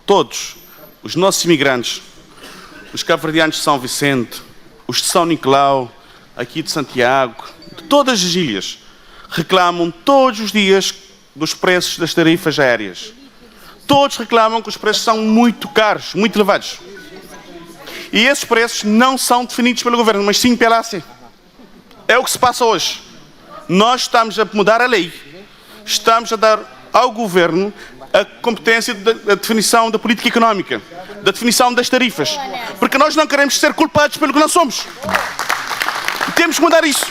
todos os nossos imigrantes, os cabo-verdianos de São Vicente, os de São Nicolau, aqui de Santiago, de todas as ilhas, reclamam todos os dias dos preços das tarifas aéreas. Todos reclamam que os preços são muito caros, muito elevados. E esses preços não são definidos pelo Governo, mas sim pela AC. É o que se passa hoje. Nós estamos a mudar a lei. Estamos a dar ao Governo a competência da definição da política económica, da definição das tarifas. Porque nós não queremos ser culpados pelo que não somos. E temos que mudar isso.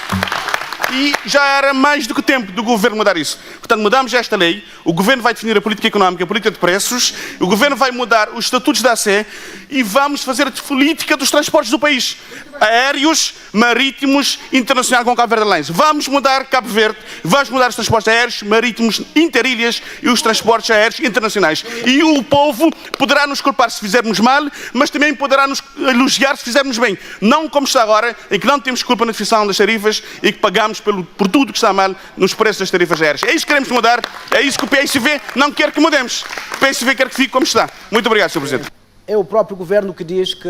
E já era mais do que tempo do Governo mudar isso. Portanto, mudamos esta lei, o Governo vai definir a política económica, a política de preços, o Governo vai mudar os estatutos da ACE e vamos fazer a política dos transportes do país. Aéreos, marítimos, internacional com Cabo Verde Airlines. Vamos mudar Cabo Verde, vamos mudar os transportes aéreos, marítimos, interilhas e os transportes aéreos internacionais. E o povo poderá nos culpar se fizermos mal, mas também poderá nos elogiar se fizermos bem. Não como está agora, em que não temos culpa na definição das tarifas e que pagamos por tudo que está mal nos preços das tarifas aéreas. É isso que queremos mudar, é isso que o PSV não quer que mudemos. O PSV quer que fique como está. Muito obrigado, Sr. Presidente. É o próprio Governo que diz que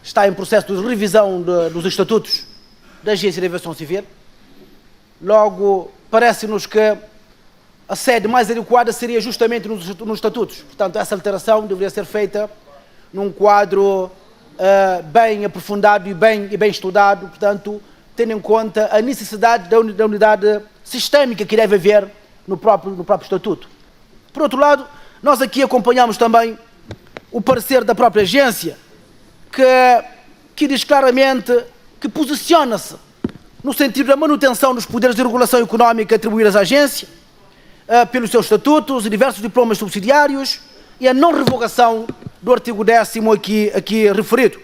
está em processo de revisão dos estatutos da Agência de Aviação Civil. Logo, parece-nos que a sede mais adequada seria justamente nos estatutos. Portanto, essa alteração deveria ser feita num quadro bem aprofundado e bem estudado, portanto, tendo em conta a necessidade da unidade sistémica que deve haver no próprio estatuto. Por outro lado, nós aqui acompanhamos também o parecer da própria agência, que diz claramente que posiciona-se no sentido da manutenção dos poderes de regulação económica atribuídos à agência, pelos seus estatutos e diversos diplomas subsidiários, e a não revogação do artigo 10º aqui referido.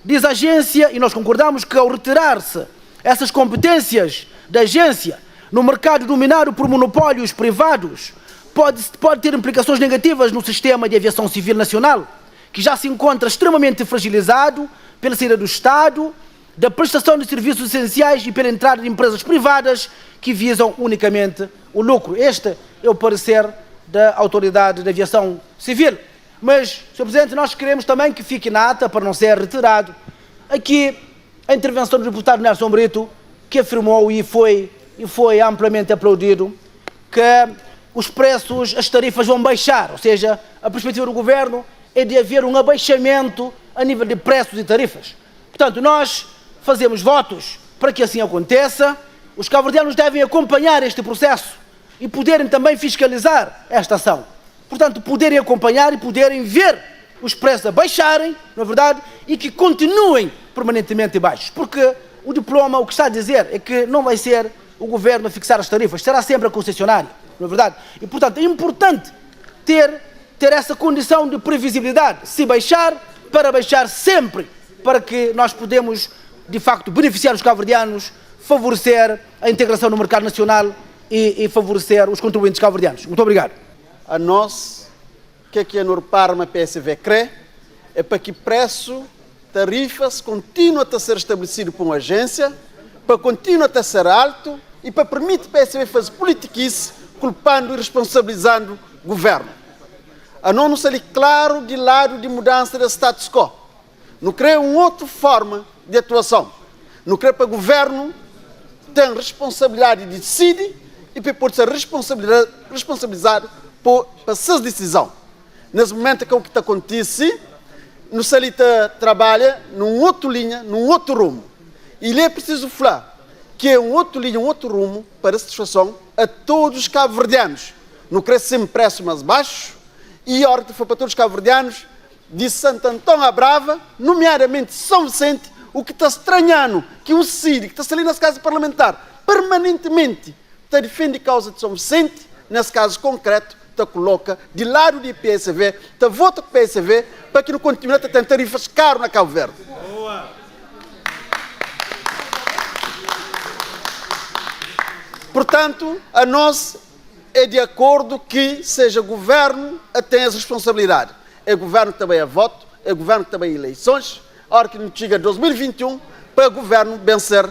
Diz a agência, e nós concordamos, que ao retirar-se essas competências da agência no mercado dominado por monopólios privados, pode ter implicações negativas no sistema de aviação civil nacional, que já se encontra extremamente fragilizado pela saída do Estado, da prestação de serviços essenciais e pela entrada de empresas privadas que visam unicamente o lucro. Este é o parecer da Autoridade de Aviação Civil. Mas, Sr. Presidente, nós queremos também que fique na ata, para não ser retirado, aqui a intervenção do deputado Nelson Brito, que afirmou e foi amplamente aplaudido que os preços, as tarifas vão baixar, ou seja, a perspectiva do Governo é de haver um abaixamento a nível de preços e tarifas. Portanto, nós fazemos votos para que assim aconteça. Os cabo-verdianos devem acompanhar este processo e poderem também fiscalizar esta ação. Portanto, poderem acompanhar e poderem ver os preços a baixarem, não é verdade, e que continuem permanentemente baixos. Porque o diploma, o que está a dizer é que não vai ser o Governo a fixar as tarifas, será sempre a concessionária, não é verdade? E, portanto, é importante ter essa condição de previsibilidade. Se baixar, para baixar sempre, para que nós podemos, de facto, beneficiar os cabo-verdianos, favorecer a integração no mercado nacional e favorecer os contribuintes cabo-verdianos. Muito obrigado. A nós, o que a Norparma PSV crê, é para que preço, tarifas, continue a ser estabelecido por uma agência, para continuar a ser alto e para permitir a PSV fazer politiquice, culpando e responsabilizando o governo. A não nos ali claro de lado de mudança do status quo. Não crê uma outra forma de atuação. Não crê para o governo tem responsabilidade de decidir e para poder ser responsabilizado por essa decisão. Nesse momento que o que está acontecendo, no Salita trabalha num outro linha, num outro rumo. E ele é preciso falar que é um outro linha, um outro rumo para a satisfação a todos os cabo-verdianos. Não cresce sempre preço mais baixo e a hora que for para todos os cabo-verdianos, de Santo Antão à Brava, nomeadamente São Vicente, o que está estranhando que o CID, que está ali nas casas parlamentares, permanentemente está defendendo a causa de São Vicente, nesse caso concreto, está coloca de lado de PSV, está vota com PSV para que não continue a ter tarifas caras na Cabo Verde. Portanto, a nós é de acordo que seja o governo a tem as responsabilidades. É o governo que também é voto, é o governo que também é eleições. A hora que nos chega 2021, para o governo bem ser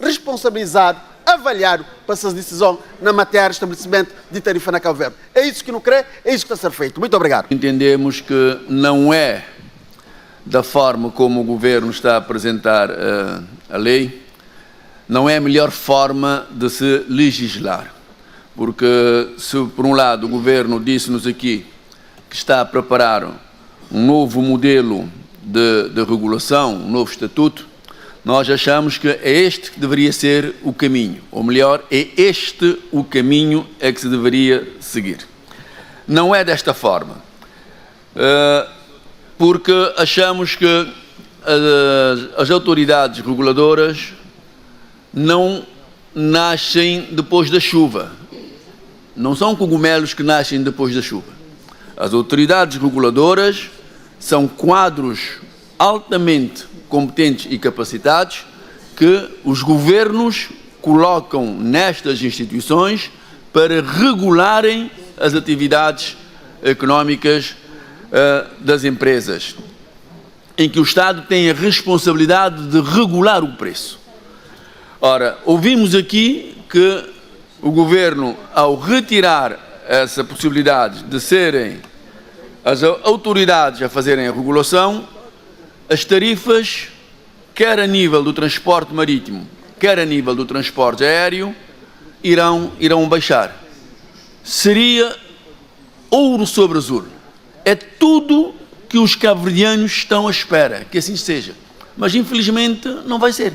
responsabilizado, avaliado para essas decisões na matéria de estabelecimento de tarifa na Cabo Verde. É isso que não crê, é isso que está a ser feito. Muito obrigado. Entendemos que não é da forma como o governo está a apresentar a lei, não é a melhor forma de se legislar. Porque se por um lado o governo disse-nos aqui que está a preparar um novo modelo de regulação, um novo estatuto, nós achamos que é este que deveria ser o caminho, ou melhor, é este o caminho a que se deveria seguir. Não é desta forma, porque achamos que as autoridades reguladoras não nascem depois da chuva. Não são cogumelos que nascem depois da chuva. As autoridades reguladoras são quadros altamente competentes e capacitados que os governos colocam nestas instituições para regularem as atividades económicas das empresas, em que o Estado tem a responsabilidade de regular o preço. Ora, ouvimos aqui que o governo, ao retirar essa possibilidade de serem as autoridades a fazerem a regulação, as tarifas, quer a nível do transporte marítimo, quer a nível do transporte aéreo, irão baixar. Seria ouro sobre azul. É tudo que os cabo-verdianos estão à espera, que assim seja. Mas, infelizmente, não vai ser.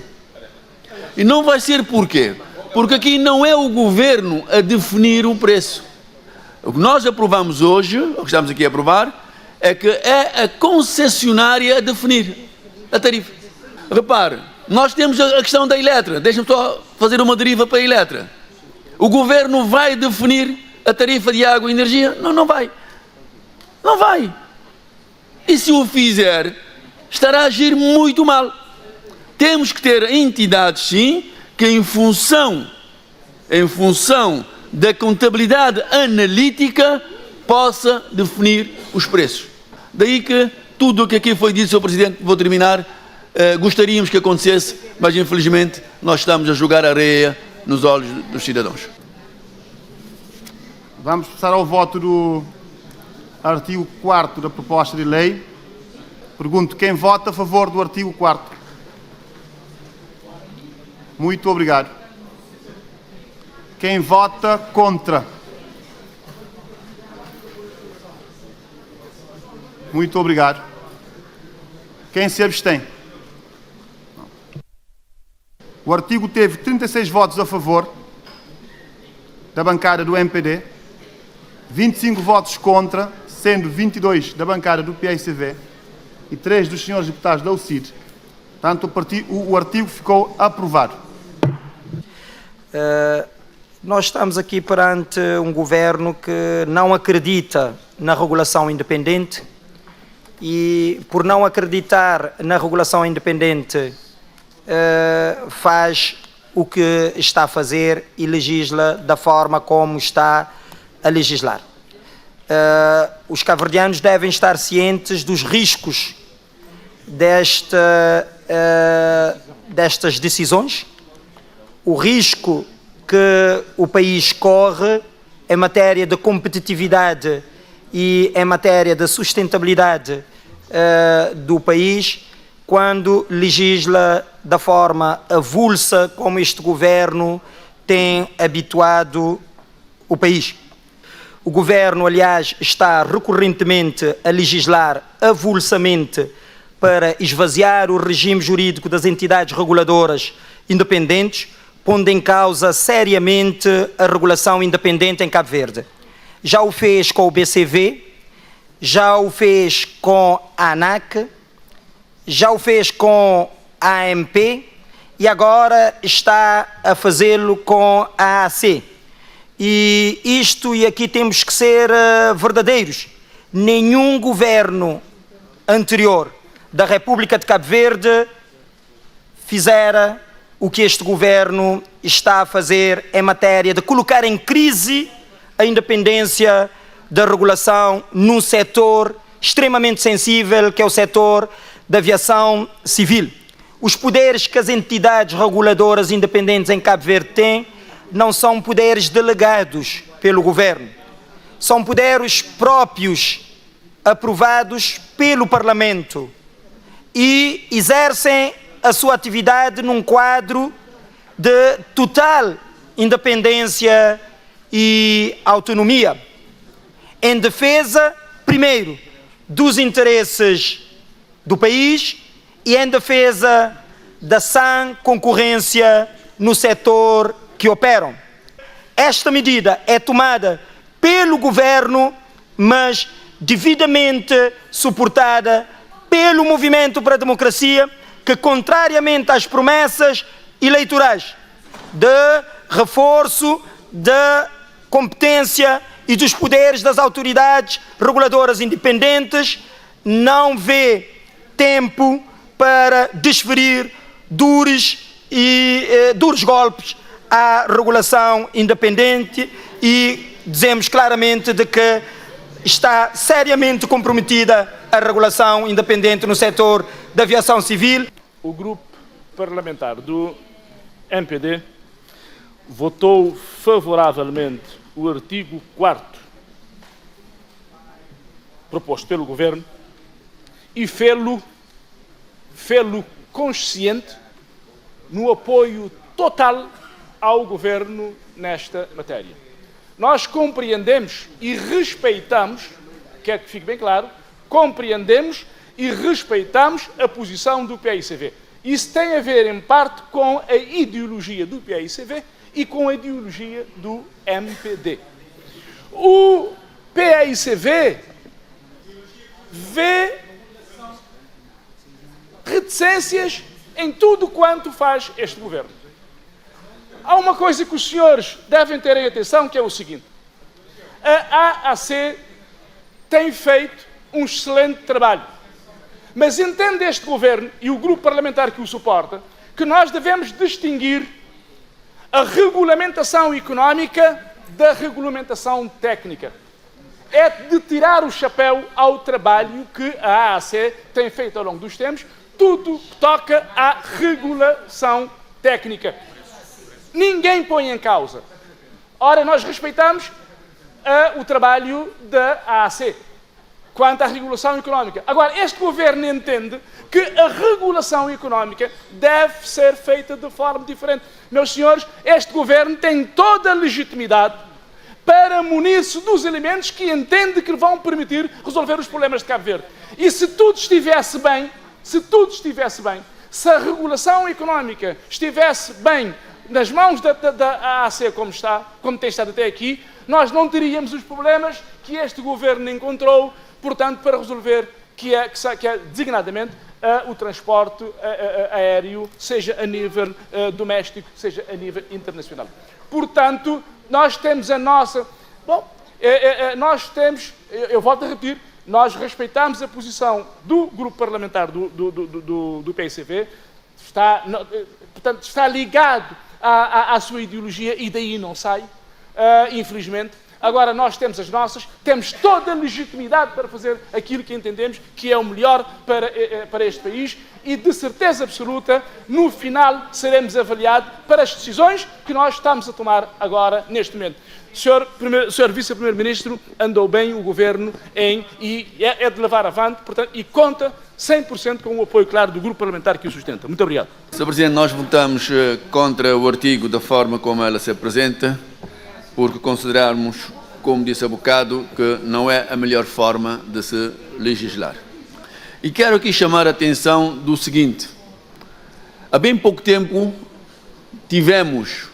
E não vai ser por quê? Porque aqui não é o governo a definir o preço. O que nós aprovamos hoje, o que estamos aqui a aprovar, é que é a concessionária a definir a tarifa. Repare, nós temos a questão da Eletra. Deixa-me só fazer uma deriva para a Eletra. O governo vai definir a tarifa de água e energia? Não, não vai. Não vai. E se o fizer, estará a agir muito mal. Temos que ter entidades, sim, que em função da contabilidade analítica possa definir os preços. Daí que tudo o que aqui foi dito, Sr. Presidente, vou terminar, gostaríamos que acontecesse, mas infelizmente nós estamos a jogar areia nos olhos dos cidadãos. Vamos passar ao voto do artigo 4º da proposta de lei. Pergunto, quem vota a favor do artigo 4º? Muito obrigado. Quem vota contra? Muito obrigado. Quem se abstém? O artigo teve 36 votos a favor da bancada do MPD, 25 votos contra, sendo 22 da bancada do PICV e 3 dos senhores deputados da UCID. Portanto, o artigo ficou aprovado. Nós estamos aqui perante um governo que não acredita na regulação independente e, por não acreditar na regulação independente, faz o que está a fazer e legisla da forma como está a legislar. Os cabo-verdianos devem estar cientes dos riscos destas decisões, o risco que o país corre em matéria de competitividade e em matéria de sustentabilidade do país, quando legisla da forma avulsa como este governo tem habituado o país. O governo, aliás, está recorrentemente a legislar avulsamente para esvaziar o regime jurídico das entidades reguladoras independentes, pondo em causa seriamente a regulação independente em Cabo Verde. Já o fez com o BCV, já o fez com a ANAC, já o fez com a AMP e agora está a fazê-lo com a AAC. E aqui temos que ser verdadeiros, nenhum governo anterior da República de Cabo Verde fizera o que este governo está a fazer em matéria de colocar em crise a independência da regulação num setor extremamente sensível, que é o setor da aviação civil. Os poderes que as entidades reguladoras independentes em Cabo Verde têm não são poderes delegados pelo governo, são poderes próprios aprovados pelo Parlamento e exercem a sua atividade num quadro de total independência e autonomia, em defesa, primeiro, dos interesses do país e em defesa da sã concorrência no setor que operam. Esta medida é tomada pelo governo, mas devidamente suportada pelo Movimento para a Democracia, que, contrariamente às promessas eleitorais de reforço da competência e dos poderes das autoridades reguladoras independentes, não vê tempo para desferir duros golpes à regulação independente, e dizemos claramente de que está seriamente comprometida a regulação independente no setor da aviação civil. O grupo parlamentar do MPD votou favoravelmente o artigo 4º proposto pelo Governo e fê-lo consciente no apoio total ao Governo nesta matéria. Nós compreendemos e respeitamos, quero que fique bem claro, compreendemos e respeitamos a posição do PAICV. Isso tem a ver, em parte, com a ideologia do PAICV e com a ideologia do MPD. O PAICV vê reticências em tudo quanto faz este governo. Há uma coisa que os senhores devem ter em atenção, que é o seguinte: a AAC tem feito um excelente trabalho, mas entende este governo e o grupo parlamentar que o suporta que nós devemos distinguir a regulamentação económica da regulamentação técnica. É de tirar o chapéu ao trabalho que a AAC tem feito ao longo dos tempos, tudo que toca à regulação técnica. Ninguém põe em causa. Ora, nós respeitamos o trabalho da AAC quanto à regulação económica. Agora, este governo entende que a regulação económica deve ser feita de forma diferente. Meus senhores, este governo tem toda a legitimidade para munir-se dos elementos que entende que vão permitir resolver os problemas de Cabo Verde. E se tudo estivesse bem, se a regulação económica estivesse bem nas mãos da AAC como tem estado até aqui, nós não teríamos os problemas que este governo encontrou, portanto, para resolver, que é designadamente o transporte aéreo, seja a nível doméstico, seja a nível internacional. Portanto, nós temos a nossa... eu volto a repetir, nós respeitamos a posição do grupo parlamentar do PAICV, portanto, está ligado à sua ideologia e daí não sai, infelizmente. Agora, nós temos as nossas, temos toda a legitimidade para fazer aquilo que entendemos que é o melhor para este país e, de certeza absoluta, no final seremos avaliados para as decisões que nós estamos a tomar agora, neste momento. Senhor Vice-Primeiro-Ministro, andou bem o Governo e é de levar avante, portanto, e conta 100% com o apoio, claro, do grupo parlamentar que o sustenta. Muito obrigado. Sr. Presidente, nós votamos contra o artigo da forma como ela se apresenta, porque consideramos, como disse há bocado, que não é a melhor forma de se legislar. E quero aqui chamar a atenção do seguinte: há bem pouco tempo tivemos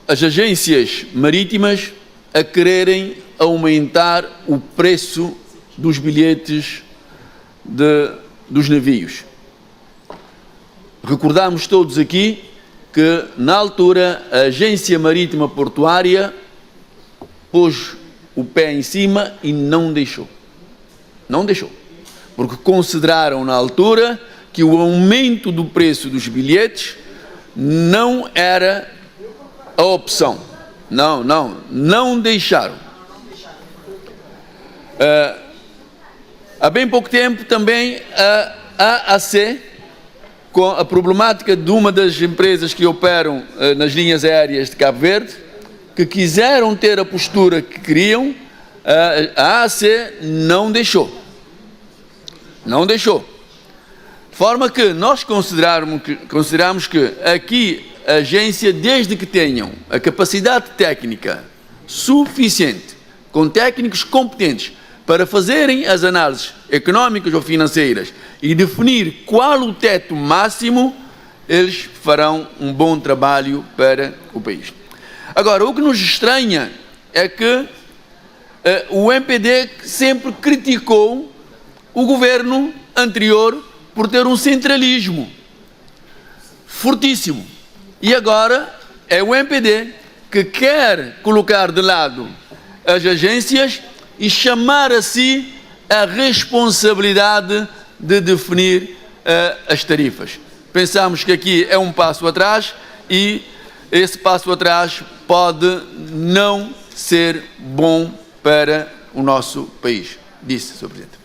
as agências marítimas a quererem aumentar o preço dos bilhetes dos navios. Recordamos todos aqui que, na altura, a Agência Marítima Portuária pôs o pé em cima e não deixou. Não deixou. Porque consideraram, na altura, que o aumento do preço dos bilhetes não era a opção. Não deixaram. Há bem pouco tempo também a AAC, com a problemática de uma das empresas que operam nas linhas aéreas de Cabo Verde, que quiseram ter a postura que queriam, a AAC não deixou. Não deixou. De forma que nós consideramos que aqui a agência, desde que tenham a capacidade técnica suficiente, com técnicos competentes, para fazerem as análises económicas ou financeiras e definir qual o teto máximo, eles farão um bom trabalho para o país. Agora, o que nos estranha é que o MPD sempre criticou o governo anterior por ter um centralismo fortíssimo. E agora é o MPD que quer colocar de lado as agências e chamar a si a responsabilidade de definir as tarifas. Pensamos que aqui é um passo atrás e esse passo atrás pode não ser bom para o nosso país, disse o Sr. Presidente.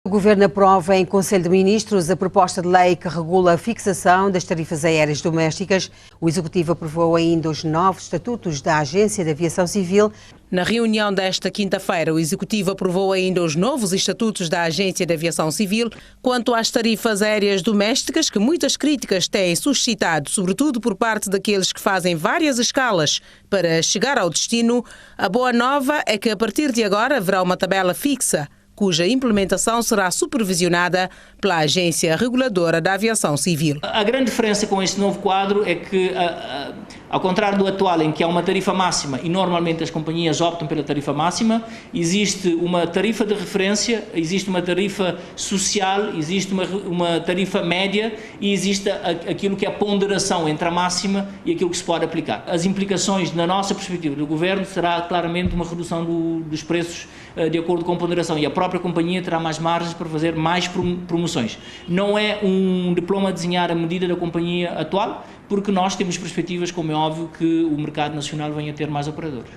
O Governo aprova em Conselho de Ministros a proposta de lei que regula a fixação das tarifas aéreas domésticas. O Executivo aprovou ainda os novos estatutos da Agência de Aviação Civil. Na reunião desta quinta-feira, o Executivo aprovou ainda os novos estatutos da Agência de Aviação Civil quanto às tarifas aéreas domésticas, que muitas críticas têm suscitado, sobretudo por parte daqueles que fazem várias escalas para chegar ao destino. A boa nova é que a partir de agora haverá uma tabela fixa, cuja implementação será supervisionada pela Agência Reguladora da Aviação Civil. A grande diferença com este novo quadro é que, ao contrário do atual, em que há uma tarifa máxima e normalmente as companhias optam pela tarifa máxima, existe uma tarifa de referência, existe uma tarifa social, existe uma tarifa média e existe aquilo que é a ponderação entre a máxima e aquilo que se pode aplicar. As implicações, na nossa perspectiva do Governo, será claramente uma redução dos preços de acordo com a ponderação, e a própria companhia terá mais margens para fazer mais promoções. Não é um diploma a desenhar a medida da companhia atual, porque nós temos perspectivas, como é óbvio, que o mercado nacional venha a ter mais operadores.